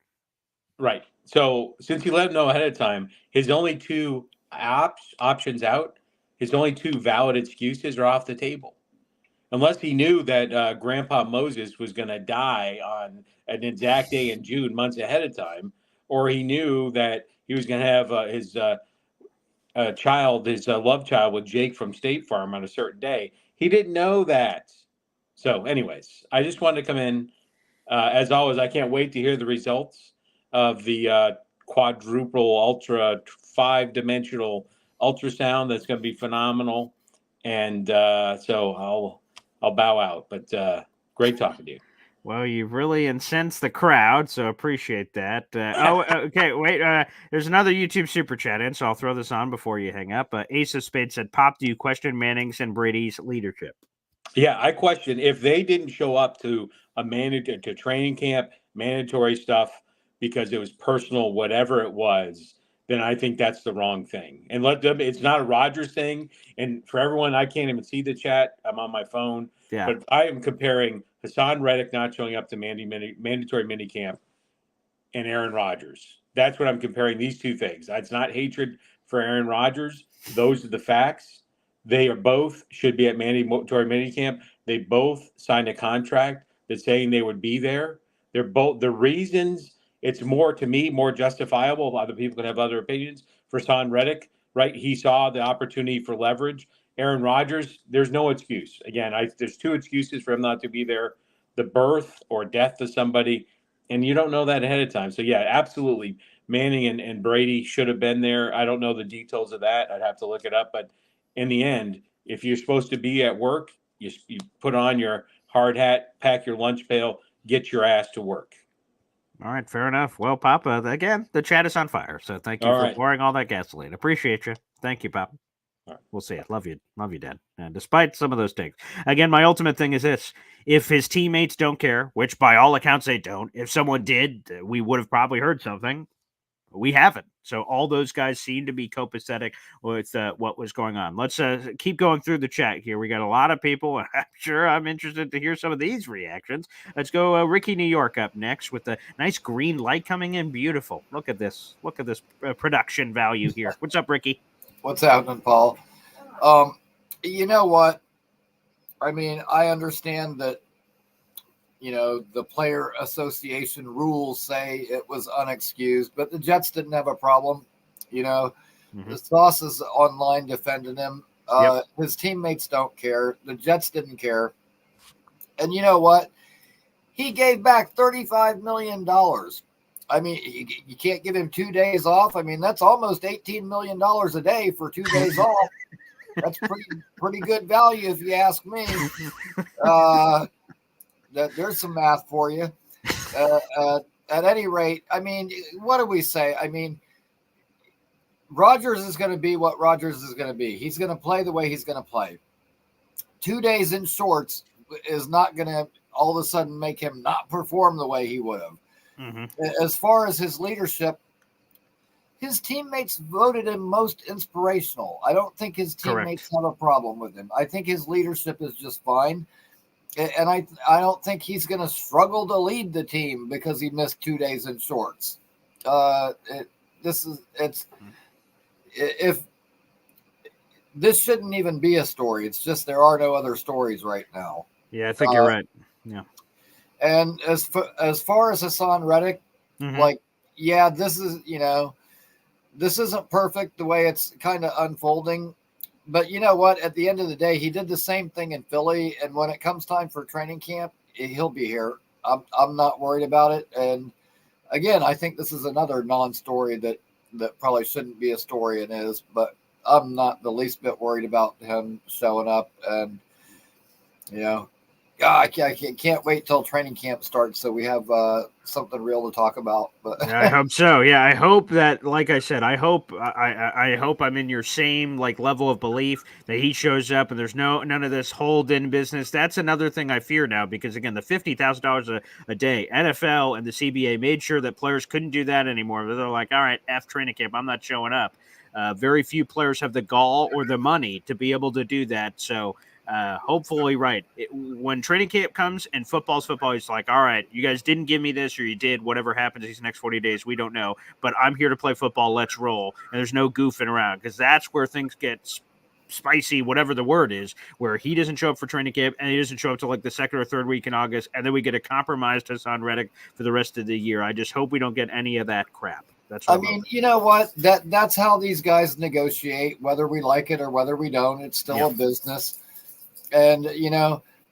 Right. So since he let him know ahead of time, his only two options out, his only two valid excuses are off the table. Unless he knew that Grandpa Moses was going to die on an exact day in June, months ahead of time, or he knew that he was going to have his child, his love child with Jake from State Farm on a certain day. He didn't know that. So anyways, I just wanted to come in. As always, I can't wait to hear the results of the quadruple ultra 5-dimensional ultrasound. That's going to be phenomenal. And so I'll bow out, but great talking to you. Well, you've really incensed the crowd, so appreciate that. Okay, wait. There's another YouTube super chat in, so I'll throw this on before you hang up. Ace of Spades said, "Pop, do you question Manning's and Brady's leadership?" Yeah, I question if they didn't show up to to training camp, mandatory stuff because it was personal, whatever it was, then I think that's the wrong thing. And let them. It's not a Rodgers thing. And for everyone, I can't even see the chat. I'm on my phone. Yeah. But I am comparing Haason Reddick not showing up to mandatory minicamp and Aaron Rodgers. That's what I'm comparing these two things. It's not hatred for Aaron Rodgers. Those are the facts. They are both should be at mandatory minicamp. They both signed a contract that's saying they would be there. They're both the reasons. It's more to me more justifiable. Other people can have other opinions. For Haason Reddick, right? He saw the opportunity for leverage. Aaron Rodgers, there's no excuse. Again, there's two excuses for him not to be there: the birth or death of somebody, and you don't know that ahead of time. So yeah, absolutely, Manning and Brady should have been there. I don't know the details of that. I'd have to look it up, but in the end, if you're supposed to be at work, you put on your hard hat, pack your lunch pail, get your ass to work. All right, fair enough. Well, Papa, again, the chat is on fire, so thank you for pouring all that gasoline. Appreciate you. Thank you, Papa. All right. We'll see it. Love you, Dad. And despite some of those takes, again, my ultimate thing is this: if his teammates don't care, which by all accounts they don't, if someone did, we would have probably heard something. We haven't. So all those guys seem to be copacetic with what was going on. Let's keep going through the chat here. We got a lot of people. I'm sure I'm interested to hear some of these reactions. Let's go Ricky New York up next with the nice green light coming in. Beautiful. Look at this. Look at this production value here. What's up, Ricky? What's happening, Paul? You know what? I mean, I understand that, the player association rules say it was unexcused, but the Jets didn't have a problem. The Sauce is online defending him. His teammates don't care. The Jets didn't care. And you know what? He gave back $35 million. I mean, you can't give him 2 days off. I mean, that's almost $18 million a day for 2 days off. That's pretty good value if you ask me. There's some math for you. At any rate, I mean, what do we say? I mean, Rodgers is going to be what Rodgers is going to be. He's going to play the way he's going to play. 2 days in shorts is not going to all of a sudden make him not perform the way he would have. As far as his leadership, his teammates voted him most inspirational. I don't think his teammates have a problem with him. I think his leadership is just fine. And I don't think he's going to struggle to lead the team because he missed 2 days in shorts. If this shouldn't even be a story. It's just there are no other stories right now. Yeah, I think you're right. Yeah. And as far as Haason Reddick, like, yeah, this isn't perfect the way it's kind of unfolding. But you know what? At the end of the day, he did the same thing in Philly. And when it comes time for training camp, he'll be here. I'm not worried about it. And again, I think this is another non-story that probably shouldn't be a story and is, but I'm not the least bit worried about him showing up. And, I can't wait till training camp starts so we have something real to talk about. But I hope so. Yeah, I hope that, like I said, I hope I'm in your same level of belief that he shows up and there's none of this hold-in business. That's another thing I fear now because again, the $50,000 a day, NFL and the CBA made sure that players couldn't do that anymore. They're like, all right, F training camp, I'm not showing up. Very few players have the gall or the money to be able to do that. So. Hopefully, right. When training camp comes and football's football, it's like, all right, you guys didn't give me this or you did. Whatever happens these next 40 days, we don't know. But I'm here to play football. Let's roll. And there's no goofing around because that's where things get spicy, whatever the word is, where he doesn't show up for training camp and he doesn't show up till the second or third week in August. And then we get a compromised Haason Reddick for the rest of the year. I just hope we don't get any of that crap. I mean, you know what? That's how these guys negotiate, whether we like it or whether we don't. It's still a business. And,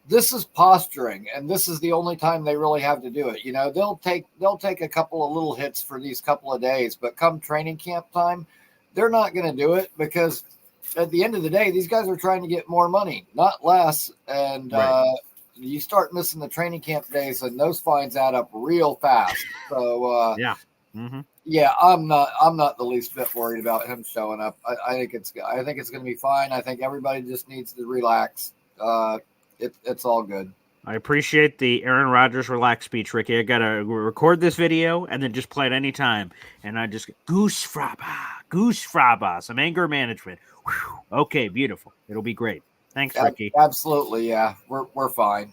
this is posturing, and this is the only time they really have to do it. They'll take a couple of little hits for these couple of days, but come training camp time, they're not going to do it because at the end of the day, these guys are trying to get more money, not less. And you start missing the training camp days, and those fines add up real fast. So, yeah, I'm not the least bit worried about him showing up. I think it's going to be fine. I think everybody just needs to relax. It's all good. I appreciate the Aaron Rodgers relax speech, Ricky. I gotta record this video and then just play it anytime. And I just goose fraba, some anger management. Whew. Okay, beautiful. It'll be great. Thanks, Ricky. Absolutely, yeah. We're fine.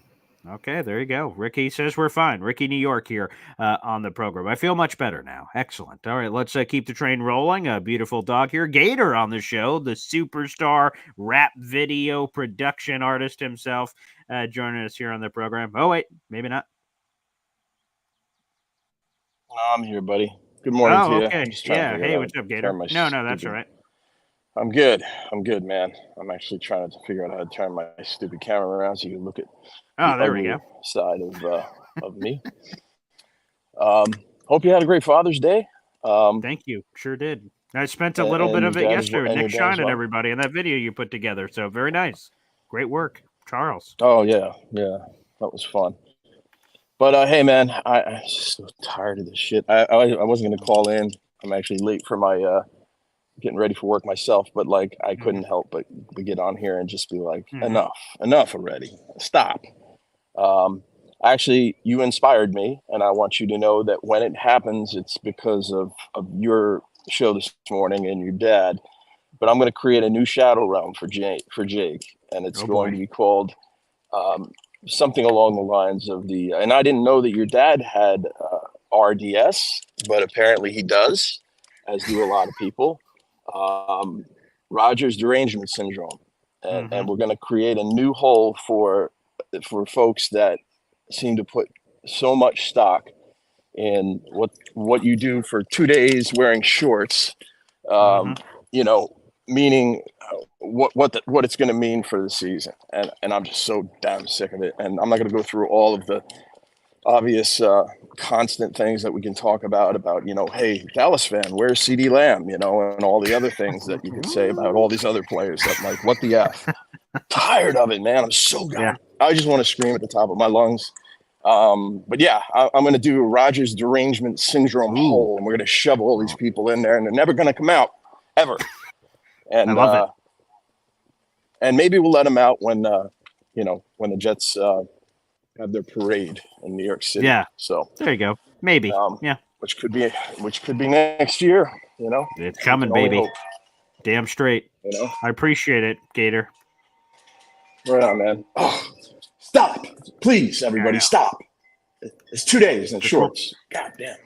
Okay, there you go. Ricky says we're fine. Ricky New York here on the program. I feel much better now. Excellent. All right, let's keep the train rolling. A beautiful dog here. Gator on the show, the superstar rap video production artist himself, joining us here on the program. Oh, wait, maybe not. I'm here, buddy. Good morning to you. Okay. Yeah. Hey, what's up, Gator? No, that's all right. I'm good, man. I'm actually trying to figure out how to turn my stupid camera around so you can look at there we go. Side of me. Hope you had a great Father's Day. Thank you. Sure did. I spent a little bit of it yesterday with Nick Shine and everybody in that video you put together. So very nice. Great work, Charles. Oh, yeah. That was fun. But, hey, man, I'm just so tired of this shit. I wasn't going to call in. I'm actually late for my getting ready for work myself, but I couldn't help but get on here and just be like, enough already. Stop. Actually, you inspired me, and I want you to know that when it happens, it's because of your show this morning and your dad. But I'm going to create a new shadow realm for Jake, and it's going to be called something along the lines of and I didn't know that your dad had RDS, but apparently he does, as do a lot of people. Rodgers derangement syndrome, and we're going to create a new hole for folks that seem to put so much stock in what you do for 2 days wearing shorts, meaning what it's going to mean for the season. And I'm just so damn sick of it. And I'm not going to go through all of the obvious constant things that we can talk about, hey, Dallas fan, where's CD Lamb, and all the other things that you could say about all these other players that what the F. Tired of it, man. I'm so done. Yeah. I just want to scream at the top of my lungs. But yeah, I'm going to do a Rodgers derangement syndrome hole, and we're going to shove all these people in there, and they're never going to come out ever. And I love it. And maybe we'll let them out when when the Jets have their parade in New York City. Yeah. So there you go. Maybe. Yeah. Which could be next year. It's coming, baby. Hope. Damn straight. I appreciate it, Gator. Right on, man. Oh, stop, please, everybody, stop. It's 2 days in shorts. God damn.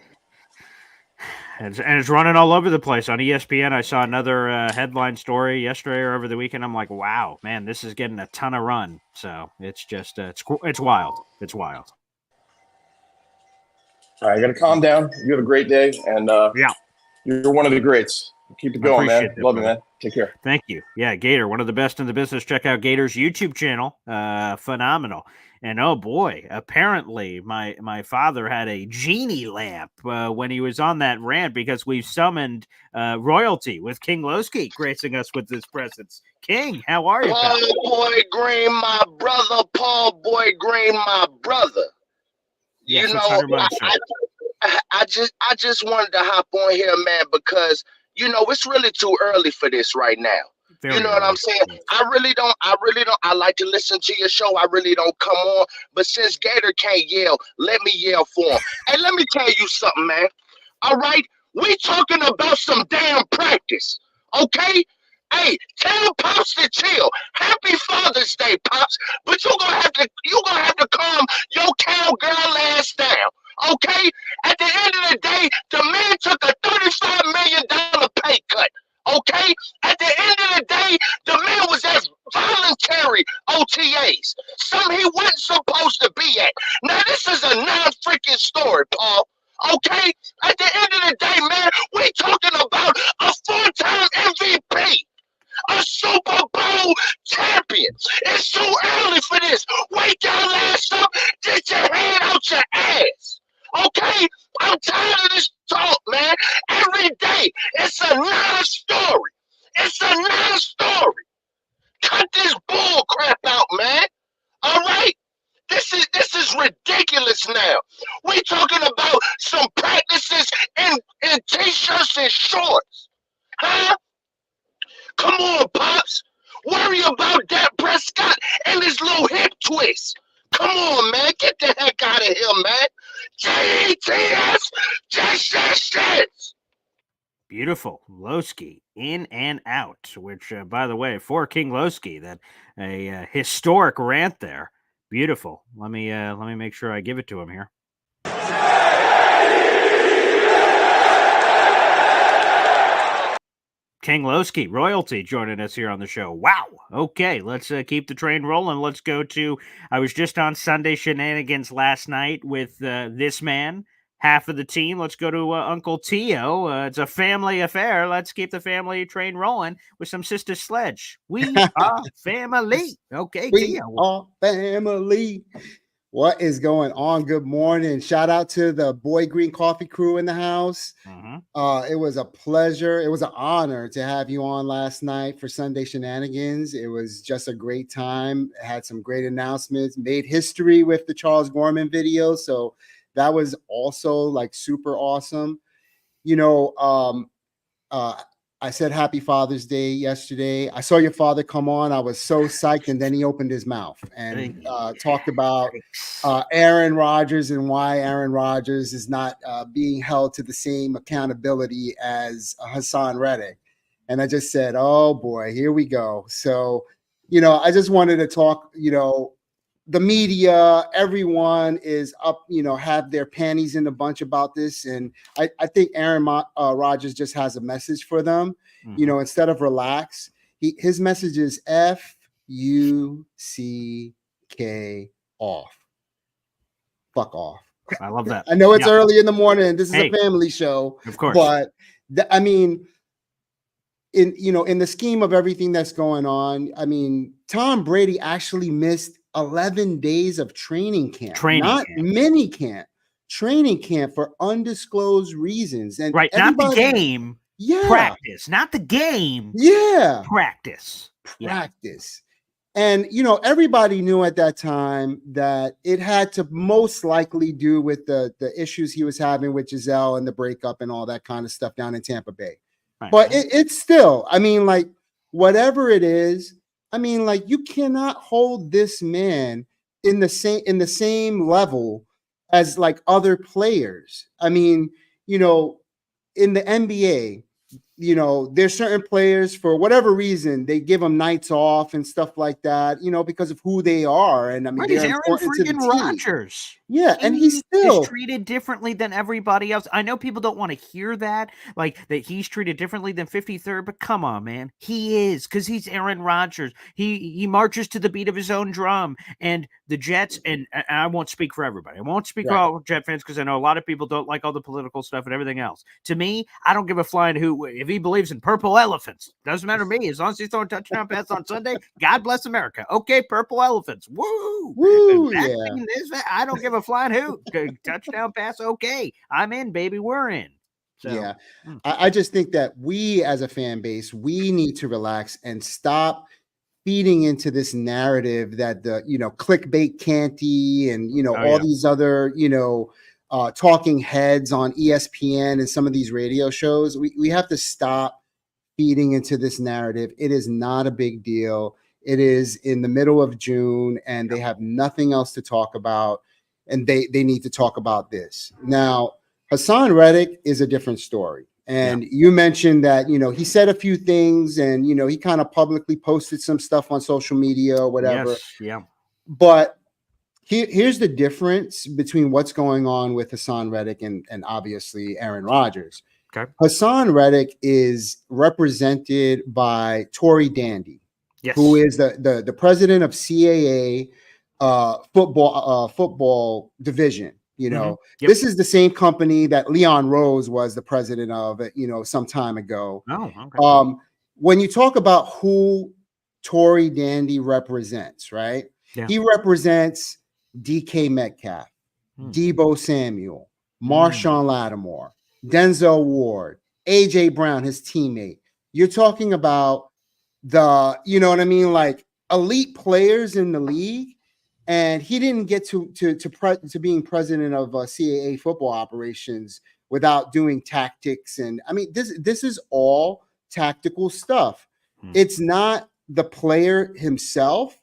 And it's running all over the place on ESPN. I saw another headline story yesterday or over the weekend. I'm like, wow, man, this is getting a ton of run. So it's just it's wild. It's wild. All right, I got to calm down. You have a great day, and Yeah. you're one of the greats. Keep it going, man. That, Love you, brother. man. Take care. Thank you. Yeah, Gator, one of the best in the business. Check out Gator's YouTube channel. Phenomenal. And oh boy, apparently my father had a genie lamp when he was on that rant because we've summoned royalty with King Lowski gracing us with his presence. King, how are you, pal? Paul Boy Green, my brother. Paul Boy Green, my brother. Yes, You know, 100 I just wanted to hop on here, man, because it's really too early for this right now. Very you know what I'm saying? I really don't. I like to listen to your show. I really don't come on. But since Gator can't yell, let me yell for him. And let me tell you something, man. All right, we talking about some damn practice, okay? Hey, tell Pops to chill. Happy Father's Day, Pops. But you gonna have to calm your cowgirl ass down, okay? At the end of the day, the man took a $35 million pay cut. Okay? At the end of the day, the man was at voluntary OTAs. Something he wasn't supposed to be at. Now, this is a non-freaking story, Paul. Okay? At the end of the day, man, we talking about a 4-time MVP. A Super Bowl champion. It's too early for this. Wake your ass up. Get your head out your ass. Okay? I'm tired of this talk, man. Every day, it's a non-story. It's a non-story. Cut this bull crap out, man. All right? This is ridiculous now. We talking about some practices in t-shirts and shorts. Huh? Come on, Pops. Worry about Dak Prescott and his little hip twist. Come on, man. Get the heck out of here, man. JTS, just. Beautiful. Lowski in and out, which, by the way, for King Lowski, that a historic rant there. Beautiful. Let me make sure I give it to him here. King Lowski, royalty, joining us here on the show. Wow. Okay, let's keep the train rolling. Let's go to, I was just on Sunday Shenanigans last night with this man, half of the team. Let's go to Uncle Tio. It's a family affair. Let's keep the family train rolling with some Sister Sledge. We are family. Okay, we Tio. are family. What is going on? Good morning. Shout out to the Boy Green Coffee crew in the house. It was a pleasure. It was an honor to have you on last night for Sunday Shenanigans. It was just a great time. It had some great announcements, made history with the Charles Gorman video. So that was also like super awesome. I said Happy Father's Day yesterday. I saw your father come on. I was so psyched, and then he opened his mouth and talked about Aaron Rodgers and why Aaron Rodgers is not being held to the same accountability as Haason Reddick. And I just said, oh boy, here we go. So, I just wanted to talk, the media, everyone is up, have their panties in a bunch about this. And I think Aaron Rodgers just has a message for them, instead of relax. His message is F-U-C-K off. Fuck off. I love that. I know it's early in the morning. This is a family show. Of course. But in the scheme of everything that's going on, Tom Brady actually missed 11 days of training camp, mini camp, training camp for undisclosed reasons. And not the game, practice, not the game, practice. And, everybody knew at that time that it had to most likely do with the issues he was having with Giselle and the breakup and all that kind of stuff down in Tampa Bay. Right. But it's still, whatever it is, you cannot hold this man in the same level as like other players. In the NBA, there's certain players for whatever reason, they give them nights off and stuff like that, because of who they are. And I mean, He's they're Aaron important to the freaking team. Rodgers. Yeah, and he's He still is treated differently than everybody else. I know people don't want to hear that, like that he's treated differently than 53rd, but come on, man. He is, because he's Aaron Rodgers. He marches to the beat of his own drum. And the Jets, and I won't speak for everybody. I won't speak for all Jet fans, because I know a lot of people don't like all the political stuff and everything else. To me, I don't give a flying who. If he believes in purple elephants, doesn't matter to me. As long as he's throwing touchdown pass on Sunday, God bless America. Okay, purple elephants. Woo! Woo! That Yeah. thing is that. I don't give a flying hoot. Touchdown pass, okay. I'm in, baby. We're in. So, yeah. I just think that we as a fan base, we need to relax and stop feeding into this narrative that the clickbait Canty and all these other talking heads on ESPN and some of these radio shows. We have to stop feeding into this narrative. It is not a big deal. It is in the middle of June and they have nothing else to talk about, and they need to talk about this. Now, Haason Reddick is a different story. And you mentioned that, he said a few things and, he kind of publicly posted some stuff on social media or whatever. Yes, yeah. But here's the difference between what's going on with Haason Reddick and obviously Aaron Rodgers. Okay. Haason Reddick is represented by Tory Dandy, who is the president of CAA football division. This is the same company that Leon Rose was the president of, some time ago. Oh, okay. When you talk about who Tory Dandy represents, right? Yeah. He represents DK Metcalf, Debo Samuel, Marshawn Lattimore, Denzel Ward, AJ Brown, his teammate. You're talking about the, like elite players in the league. And he didn't get to being president of CAA football operations without doing tactics. And I mean, this is all tactical stuff. It's not the player himself.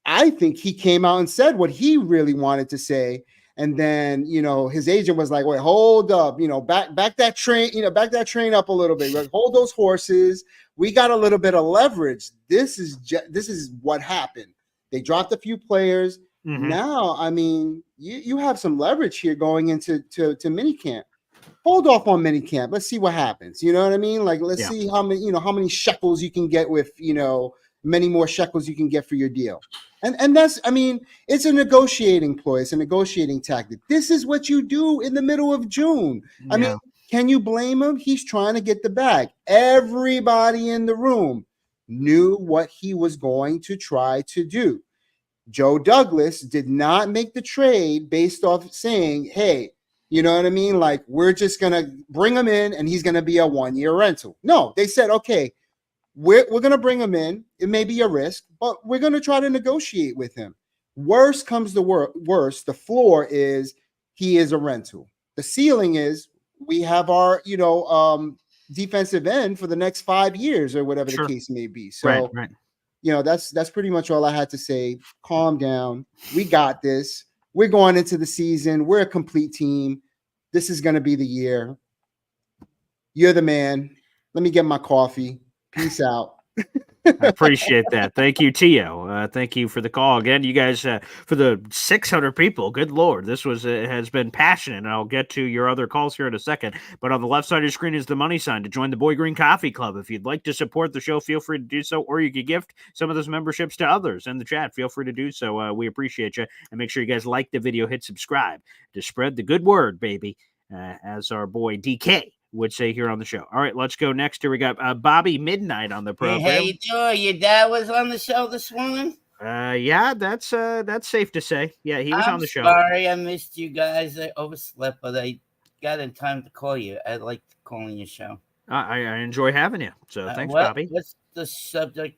I think he came out and said what he really wanted to say. And then, his agent was like, wait, hold up, back that train up a little bit. Like, hold those horses. We got a little bit of leverage. This is what happened. They dropped a few players. Now, I mean, you have some leverage here going into minicamp. Hold off on minicamp. Let's see what happens. You know what I mean? Like, let's see how many shekels you can get with, many more shekels you can get for your deal. And that's, I mean, it's a negotiating ploy. It's a negotiating tactic. This is what you do in the middle of June. I mean, can you blame him? He's trying to get the bag. Everybody in the room knew what he was going to try to do. Joe Douglas did not make the trade based off saying, hey, you know what I mean? Like, we're just going to bring him in and he's going to be a 1-year rental. No, they said, okay, we're going to bring him in. It may be a risk, but we're going to try to negotiate with him. Worst comes to worst. The floor is he is a rental. The ceiling is we have our, defensive end for the next 5 years or whatever the case may be. So, right. That's pretty much all I had to say. Calm down. We got this. We're going into the season. We're a complete team. This is going to be the year. You're the man. Let me get my coffee. Peace out. I appreciate that. Thank you, Tio. Thank you for the call again. You guys, for the 600 people, good Lord, this has been passionate, and I'll get to your other calls here in a second. But on the left side of your screen is the money sign to join the Boy Green Coffee Club. If you'd like to support the show, feel free to do so, or you could gift some of those memberships to others in the chat. Feel free to do so. We appreciate you. And make sure you guys like the video, hit subscribe to spread the good word, baby, as our boy DK would say here on the show. All right, let's go next. Here we got Bobby Midnight on the program. Hey, how you doing? Your dad was on the show this morning? Yeah, that's safe to say. Yeah, he was on the show. Sorry, I missed you guys. I overslept, but I got in time to call you. I like calling your show. I enjoy having you. So thanks, Bobby. What's the subject?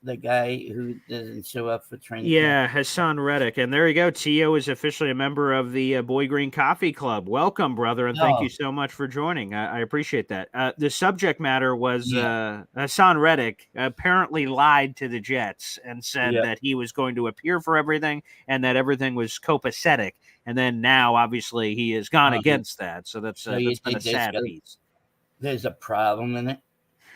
The guy who doesn't show up for training. Yeah, Haason Reddick. And there you go. Tio is officially a member of the Boy Green Coffee Club. Welcome, brother, and thank you so much for joining. I appreciate that. The subject matter was Haason Reddick apparently lied to the Jets and said that he was going to appear for everything and that everything was copacetic. And then now, obviously, he has gone against that. So that's been a sad piece. there's a problem in it.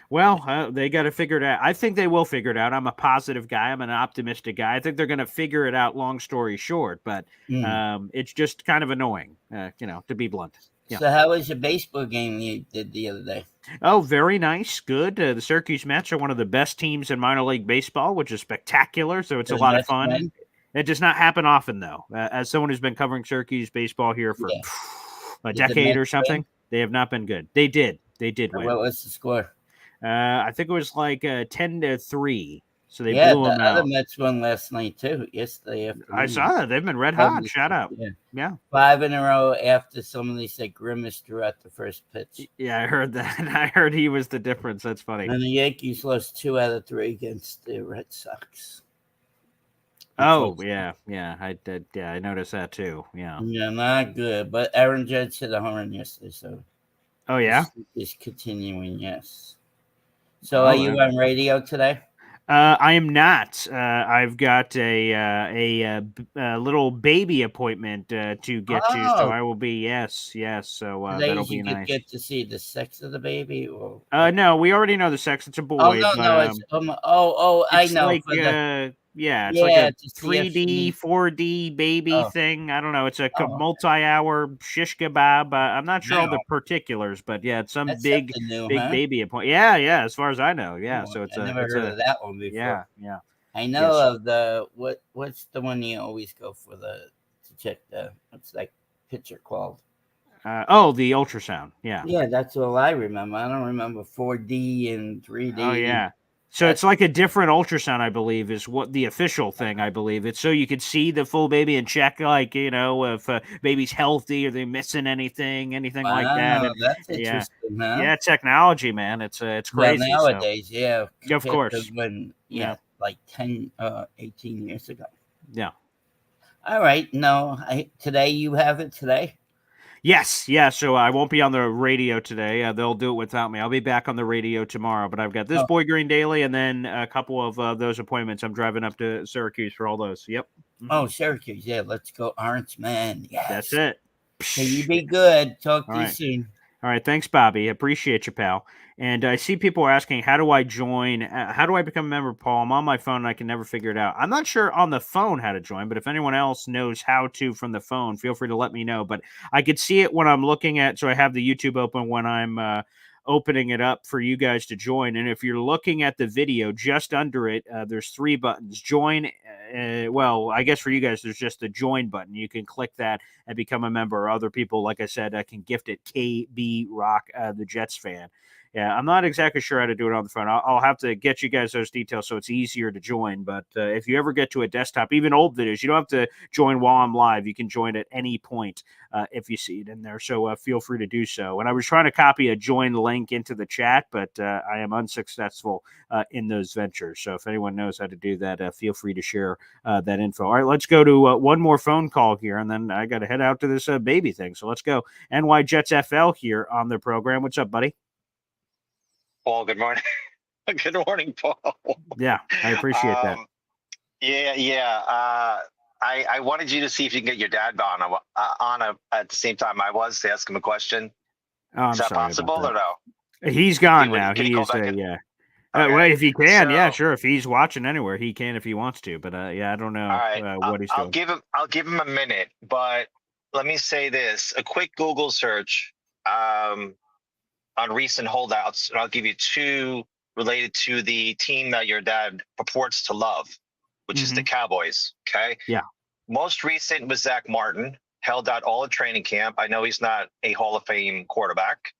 Well, they got to figure it out. I think they will figure it out. I'm a positive guy. I'm an optimistic guy. I think they're going to figure it out. Long story short, but it's just kind of annoying, to be blunt. Yeah. So how was your baseball game you did the other day? Oh, very nice. Good. The Syracuse Mets are one of the best teams in minor league baseball, which is spectacular. So it's a lot of fun. It does not happen often, though. As someone who's been covering Syracuse baseball here for a decade or something, they have not been good. They did. They did win. What was the score? I think it was like 10-3. So they blew them out. The other Mets won last night too. Yesterday afternoon. I saw that. They've been red hot. Shut up. Yeah. 5 in a row after somebody said Grimace threw out the first pitch. Yeah, I heard that. I heard he was the difference. That's funny. And the Yankees lost 2 out of 3 against the Red Sox. Oh, yeah. I did. Yeah, I noticed that too. Yeah. Yeah, not good. But Aaron Judge hit a home run yesterday, so. Oh, yeah? It's continuing, yes. So are you on radio today? I am not. I've got a little baby appointment to get to, so I will be. Yes. So that'll be nice. Get to see the sex of the baby, or no, we already know the sex. It's a boy. Oh no, it's I know. Like, it's like a 3D, 4D baby thing. I don't know. It's a multi-hour shish kebab. I'm not sure all the particulars, but yeah, it's some big baby appointment. Yeah. As far as I know, yeah. So it's I never heard of that one before. Yeah. I know of the what's the one you always go for to check what's that picture called? The ultrasound. Yeah. Yeah, that's all I remember. I don't remember 4D and 3D. Oh yeah. So it's like a different ultrasound, I believe, is what the official thing, I believe. It's so you can see the full baby and check, like, if baby's healthy, are they missing anything like that. And, that's interesting, huh? Yeah, technology, man. It's crazy. Well, nowadays, of course. When, like 10, 18 years ago. Yeah. All right. No, today you have it today? Yes. So I won't be on the radio today. They'll do it without me. I'll be back on the radio tomorrow. But I've got this Boy Green Daily and then a couple of those appointments. I'm driving up to Syracuse for all those. Yep. Oh, Syracuse. Yeah, let's go, Orange Man. Yes. That's it. Can you be good? Talk to you soon. All right. Thanks, Bobby. Appreciate you, pal. And I see people are asking, how do I join? How do I become a member, Paul? I'm on my phone and I can never figure it out. I'm not sure on the phone how to join, but if anyone else knows how to from the phone, feel free to let me know. But I could see it when I'm looking at, so I have the YouTube open when I'm opening it up for you guys to join. And if you're looking at the video, just under it, there's 3 buttons. Join. Well, I guess for you guys, there's just the join button. You can click that and become a member. Other people, like I said, can gift it KB Rock, the Jets fan. Yeah, I'm not exactly sure how to do it on the phone. I'll have to get you guys those details so it's easier to join. But if you ever get to a desktop, even old videos, you don't have to join while I'm live. You can join at any point if you see it in there. So feel free to do so. And I was trying to copy a join link into the chat, but I am unsuccessful in those ventures. So if anyone knows how to do that, feel free to share that info. All right, let's go to one more phone call here, and then I got to head out to this baby thing. So let's go. NY Jets FL here on the program. What's up, buddy? Paul, good morning. Good morning, Paul. Yeah, I appreciate that. I wanted you to see if you can get your dad on at the same time I was to ask him a question. Oh, is that possible or no? He's gone now. He is well, if he can, sure. If he's watching anywhere, he can if he wants to. But I don't know what he's doing. I'll give him a minute. But let me say this: a quick Google search on recent holdouts, and I'll give you 2 related to the team that your dad purports to love, which is the Cowboys. Okay. Yeah. Most recent was Zach Martin, held out all at training camp. I know he's not a Hall of Fame quarterback,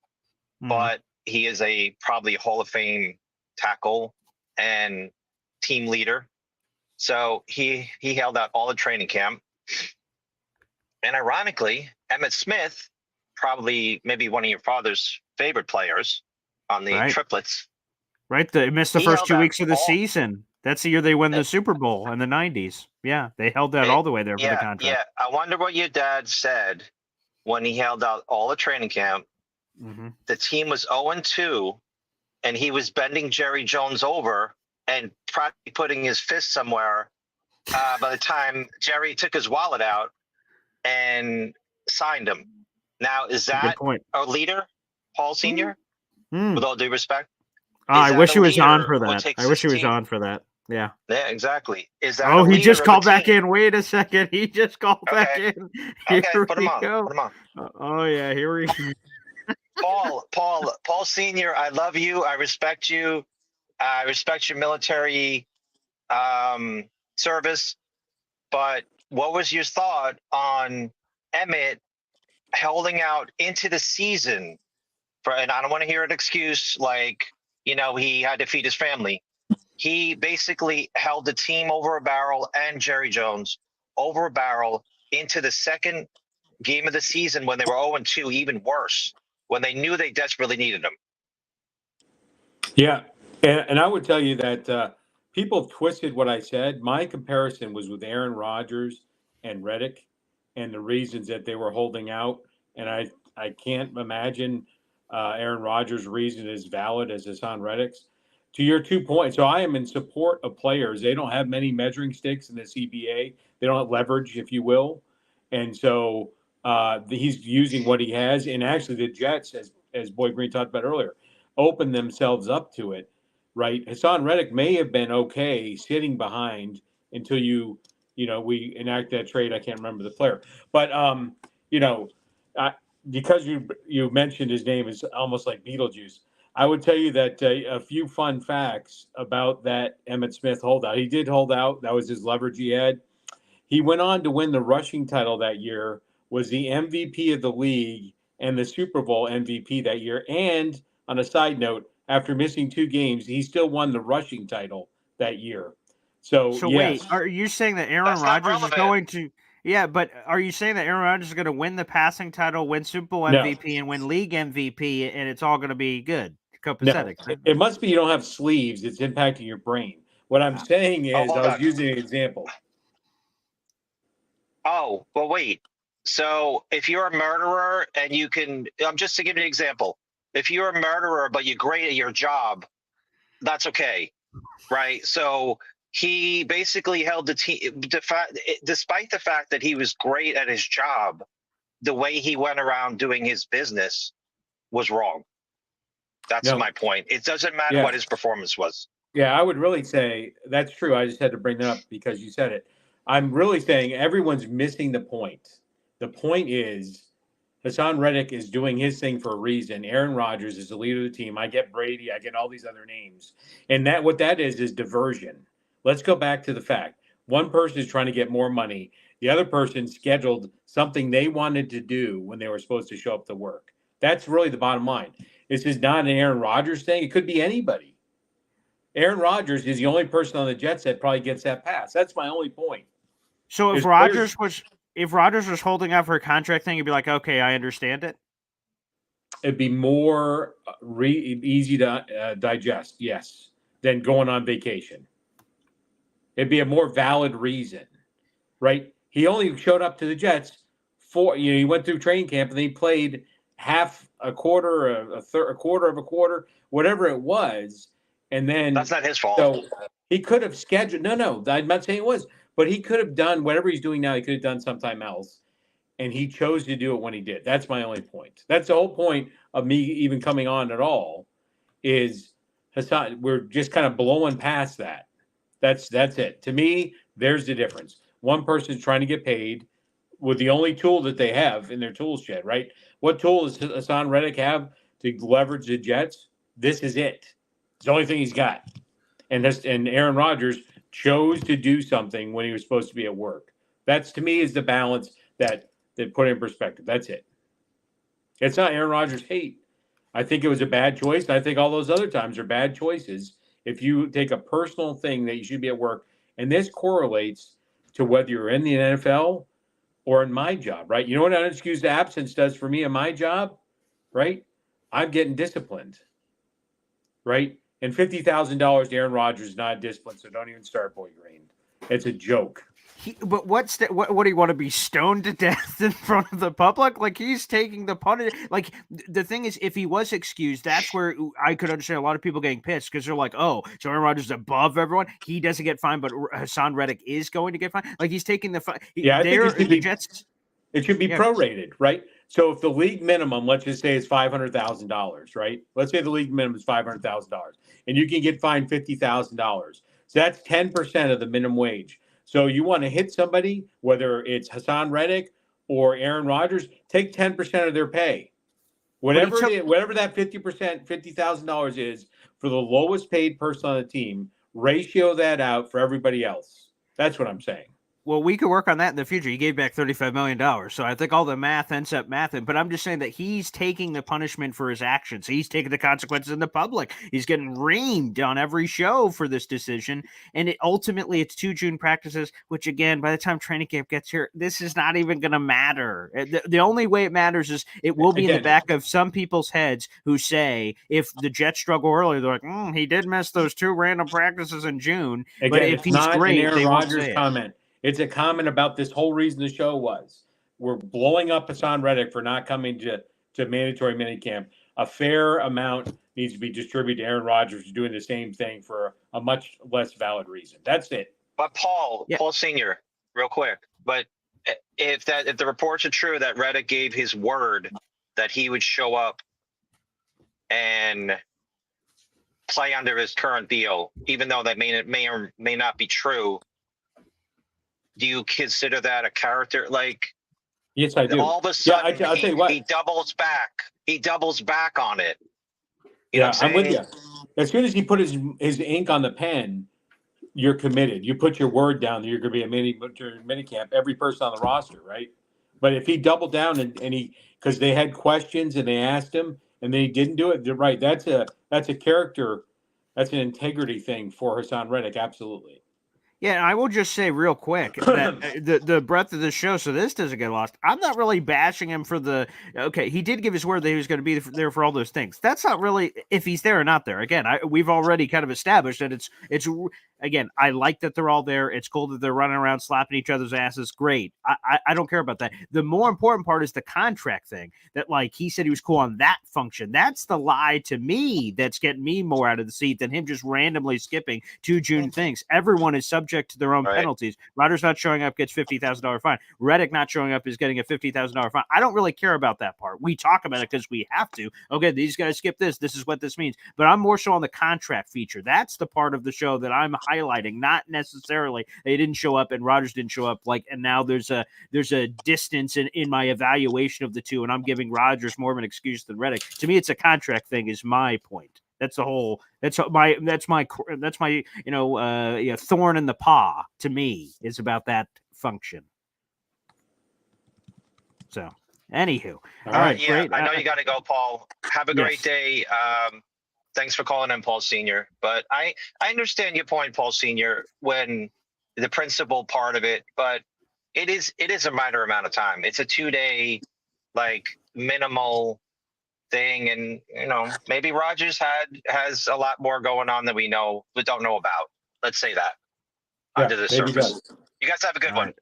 but he is probably a Hall of Fame tackle and team leader. So he held out all at training camp. And ironically, Emmitt Smith, probably maybe one of your father's favorite players on the triplets. Right. They missed the first 2 weeks of the season. That's the year they won the Super Bowl in the 90s. Yeah. They held that all the way there for the contract. Yeah. I wonder what your dad said when he held out all the training camp. The team was 0-2, and he was bending Jerry Jones over and probably putting his fist somewhere by the time Jerry took his wallet out and signed him. Now, is that a leader, Paul Sr.? With all due respect, I that wish a he was on leader for who that. takes I wish his he was team? on for that. Yeah. Yeah, exactly. Is that a Oh, he leader just of a called back team? in. Wait a second. He just called back Okay. in. Okay, Here put him we on. go. Put him on. Oh yeah, here we go. Paul Senior. I love you. I respect you. I respect your military service. But what was your thought on Emmett holding out into the season? And I don't want to hear an excuse like, he had to feed his family. He basically held the team over a barrel and Jerry Jones over a barrel into the second game of the season when they were 0-2, even worse, when they knew they desperately needed him. Yeah, and I would tell you that people have twisted what I said. My comparison was with Aaron Rodgers and Reddick, and the reasons that they were holding out. And I can't imagine Aaron Rodgers' reason is valid as Haason Reddick's. To your 2 points, so I am in support of players. They don't have many measuring sticks in the CBA. They don't have leverage, if you will, and so he's using what he has. And actually, the Jets, as Boyd Green talked about earlier, open themselves up to it, right? Haason Reddick may have been okay sitting behind until we enact that trade. I can't remember the player, but because you mentioned his name is almost like Beetlejuice. I would tell you that a few fun facts about that Emmitt Smith holdout. He did hold out. That was his leverage he had. He went on to win the rushing title that year, was the MVP of the league and the Super Bowl MVP that year. And on a side note, after missing 2 games, he still won the rushing title that year. So yes. Wait, are you saying that Aaron Rodgers is going to? Yeah, but are you saying that Aaron Rodgers is going to win the passing title, win Super Bowl MVP, and win league MVP, and it's all going to be good? Copacetic. No, it must be you don't have sleeves. It's impacting your brain. What I'm saying is, I was using an example. Oh, well, wait. So if you're a murderer and I'm just to give you an example. If you're a murderer but you're great at your job, that's okay, right? So he basically held the team, despite the fact that he was great at his job, the way he went around doing his business was wrong. That's my point. It doesn't matter what his performance was. Yeah, I would really say that's true. I just had to bring that up because you said it. I'm really saying everyone's missing the point. The point is Haason Reddick is doing his thing for a reason. Aaron Rodgers is the leader of the team. I get Brady. I get all these other names. And what that is diversion. Let's go back to the fact. One person is trying to get more money. The other person scheduled something they wanted to do when they were supposed to show up to work. That's really the bottom line. This is not an Aaron Rodgers thing. It could be anybody. Aaron Rodgers is the only person on the Jets that probably gets that pass. That's my only point. So if Rodgers was holding out for a contract thing, you'd be like, okay, I understand it. It'd be more easy to digest, yes, than going on vacation. It'd be a more valid reason, right? He only showed up to the Jets he went through training camp and he played half a quarter, a quarter of a quarter, whatever it was. And then that's not his fault. So he could have scheduled. No, I'm not saying it was, but he could have done whatever he's doing now. He could have done sometime else, and he chose to do it when he did. That's my only point. That's the whole point of me even coming on at all. Is Haason? We're just kind of blowing past that. That's it. To me, there's the difference. One person's trying to get paid with the only tool that they have in their tool shed, right? What tool does Haason Reddick have to leverage the Jets? This is it. It's the only thing he's got. And Aaron Rodgers chose to do something when he was supposed to be at work. That's, to me, is the balance that put it in perspective. That's it. It's not Aaron Rodgers' hate. I think it was a bad choice, and I think all those other times are bad choices. If you take a personal thing that you should be at work, and this correlates to whether you're in the NFL or in my job, right? You know what unexcused absence does for me in my job, right? I'm getting disciplined, right? And $50,000 to Aaron Rodgers is not disciplined, so don't even start, Boyd Green. It's a joke. But what do you want to be stoned to death in front of the public? Like, he's taking the punishment. Like, the thing is, if he was excused, that's where I could understand a lot of people getting pissed because they're like, oh, so Aaron Rodgers is above everyone. He doesn't get fined, but Haason Reddick is going to get fined. Like, he's taking the fine. Yeah, I think it should be prorated, right? So if the league minimum, let's just say, is $500,000, right? Let's say the league minimum is $500,000, and you can get fined $50,000. So that's 10% of the minimum wage. So you want to hit somebody, whether it's Haason Reddick or Aaron Rodgers, take 10% of their pay. Whatever it is, whatever that 50%, $50,000 is for the lowest paid person on the team, ratio that out for everybody else. That's what I'm saying. Well, we could work on that in the future. He gave back $35 million. So I think all the math ends up mathing. But I'm just saying that he's taking the punishment for his actions. He's taking the consequences in the public. He's getting reamed on every show for this decision. And ultimately, it's 2 June practices, which, again, by the time training camp gets here, this is not even going to matter. The only way it matters is it will be in the back of some people's heads who say, if the Jets struggle early, they're like, he did miss those 2 random practices in June. Again, but if it's he's not great, an Aaron they won't Rodgers say comment. It's a comment about this whole reason the show was. We're blowing up Haason Reddick for not coming to mandatory minicamp. A fair amount needs to be distributed to Aaron Rodgers for doing the same thing for a much less valid reason. That's it. But Paul Senior, real quick. But if the reports are true that Reddick gave his word that he would show up and play under his current deal, even though that may or may not be true, do you consider that a character? Like, yes, I do. All of a sudden, I'll tell you what. He doubles back. He doubles back on it. You know what I'm with you. As soon as he put his ink on the pen, you're committed. You put your word down that you're going to be a minicamp, every person on the roster, right? But if he doubled down and he, because they had questions and they asked him and then he didn't do it, they're right. That's a character, that's an integrity thing for Haason Reddick, absolutely. Yeah, and I will just say real quick that the breadth of the show, so this doesn't get lost. I'm not really bashing him for he did give his word that he was going to be there for all those things. That's not really if he's there or not there. Again, we've already kind of established that it's again, I like that they're all there. It's cool that they're running around slapping each other's asses. Great. I don't care about that. The more important part is the contract thing. That, like, he said he was cool on that function. That's the lie to me that's getting me more out of the seat than him just randomly skipping 2 June things. Everyone is subject to their own penalties. Rodgers not showing up gets $50,000 fine. Reddick not showing up is getting a $50,000 fine. I don't really care about that part. We talk about it because we have to. Okay, these guys skip this. This is what this means. But I'm more so on the contract feature. That's the part of the show that I'm highlighting, not necessarily they didn't show up and Rodgers didn't show up. Like, and now there's a distance in my evaluation of the two, and I'm giving Rodgers more of an excuse than Reddick. To me, it's a contract thing. Is my point. That's my thorn in the paw to me is about that function. So, anywho, all right, yeah, great. I know you got to go, Paul. Have a great day. Thanks for calling in, Paul Senior. But I understand your point, Paul Senior, when the principal part of it, but it is a minor amount of time. It's a 2-day, like, minimal thing, and maybe Rodgers has a lot more going on than we know but don't know about. Let's say that under the surface. You guys have a good one.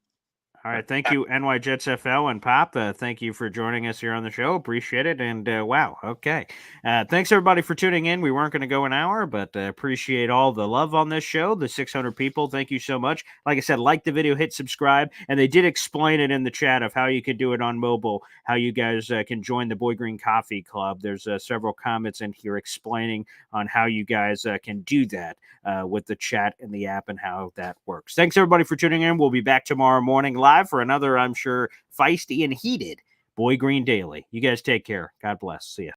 All right, thank you, NY Jets FL and Pop. Thank you for joining us here on the show. Appreciate it. And wow, okay. Thanks, everybody, for tuning in. We weren't going to go an hour, but appreciate all the love on this show. The 600 people, thank you so much. Like I said, like the video, hit subscribe. And they did explain it in the chat of how you can do it on mobile, how you guys can join the Boy Green Coffee Club. There's several comments in here explaining on how you guys can do that with the chat and the app and how that works. Thanks, everybody, for tuning in. We'll be back tomorrow morning live for another, I'm sure, feisty and heated Boy Green Daily. You guys take care. God bless. See ya.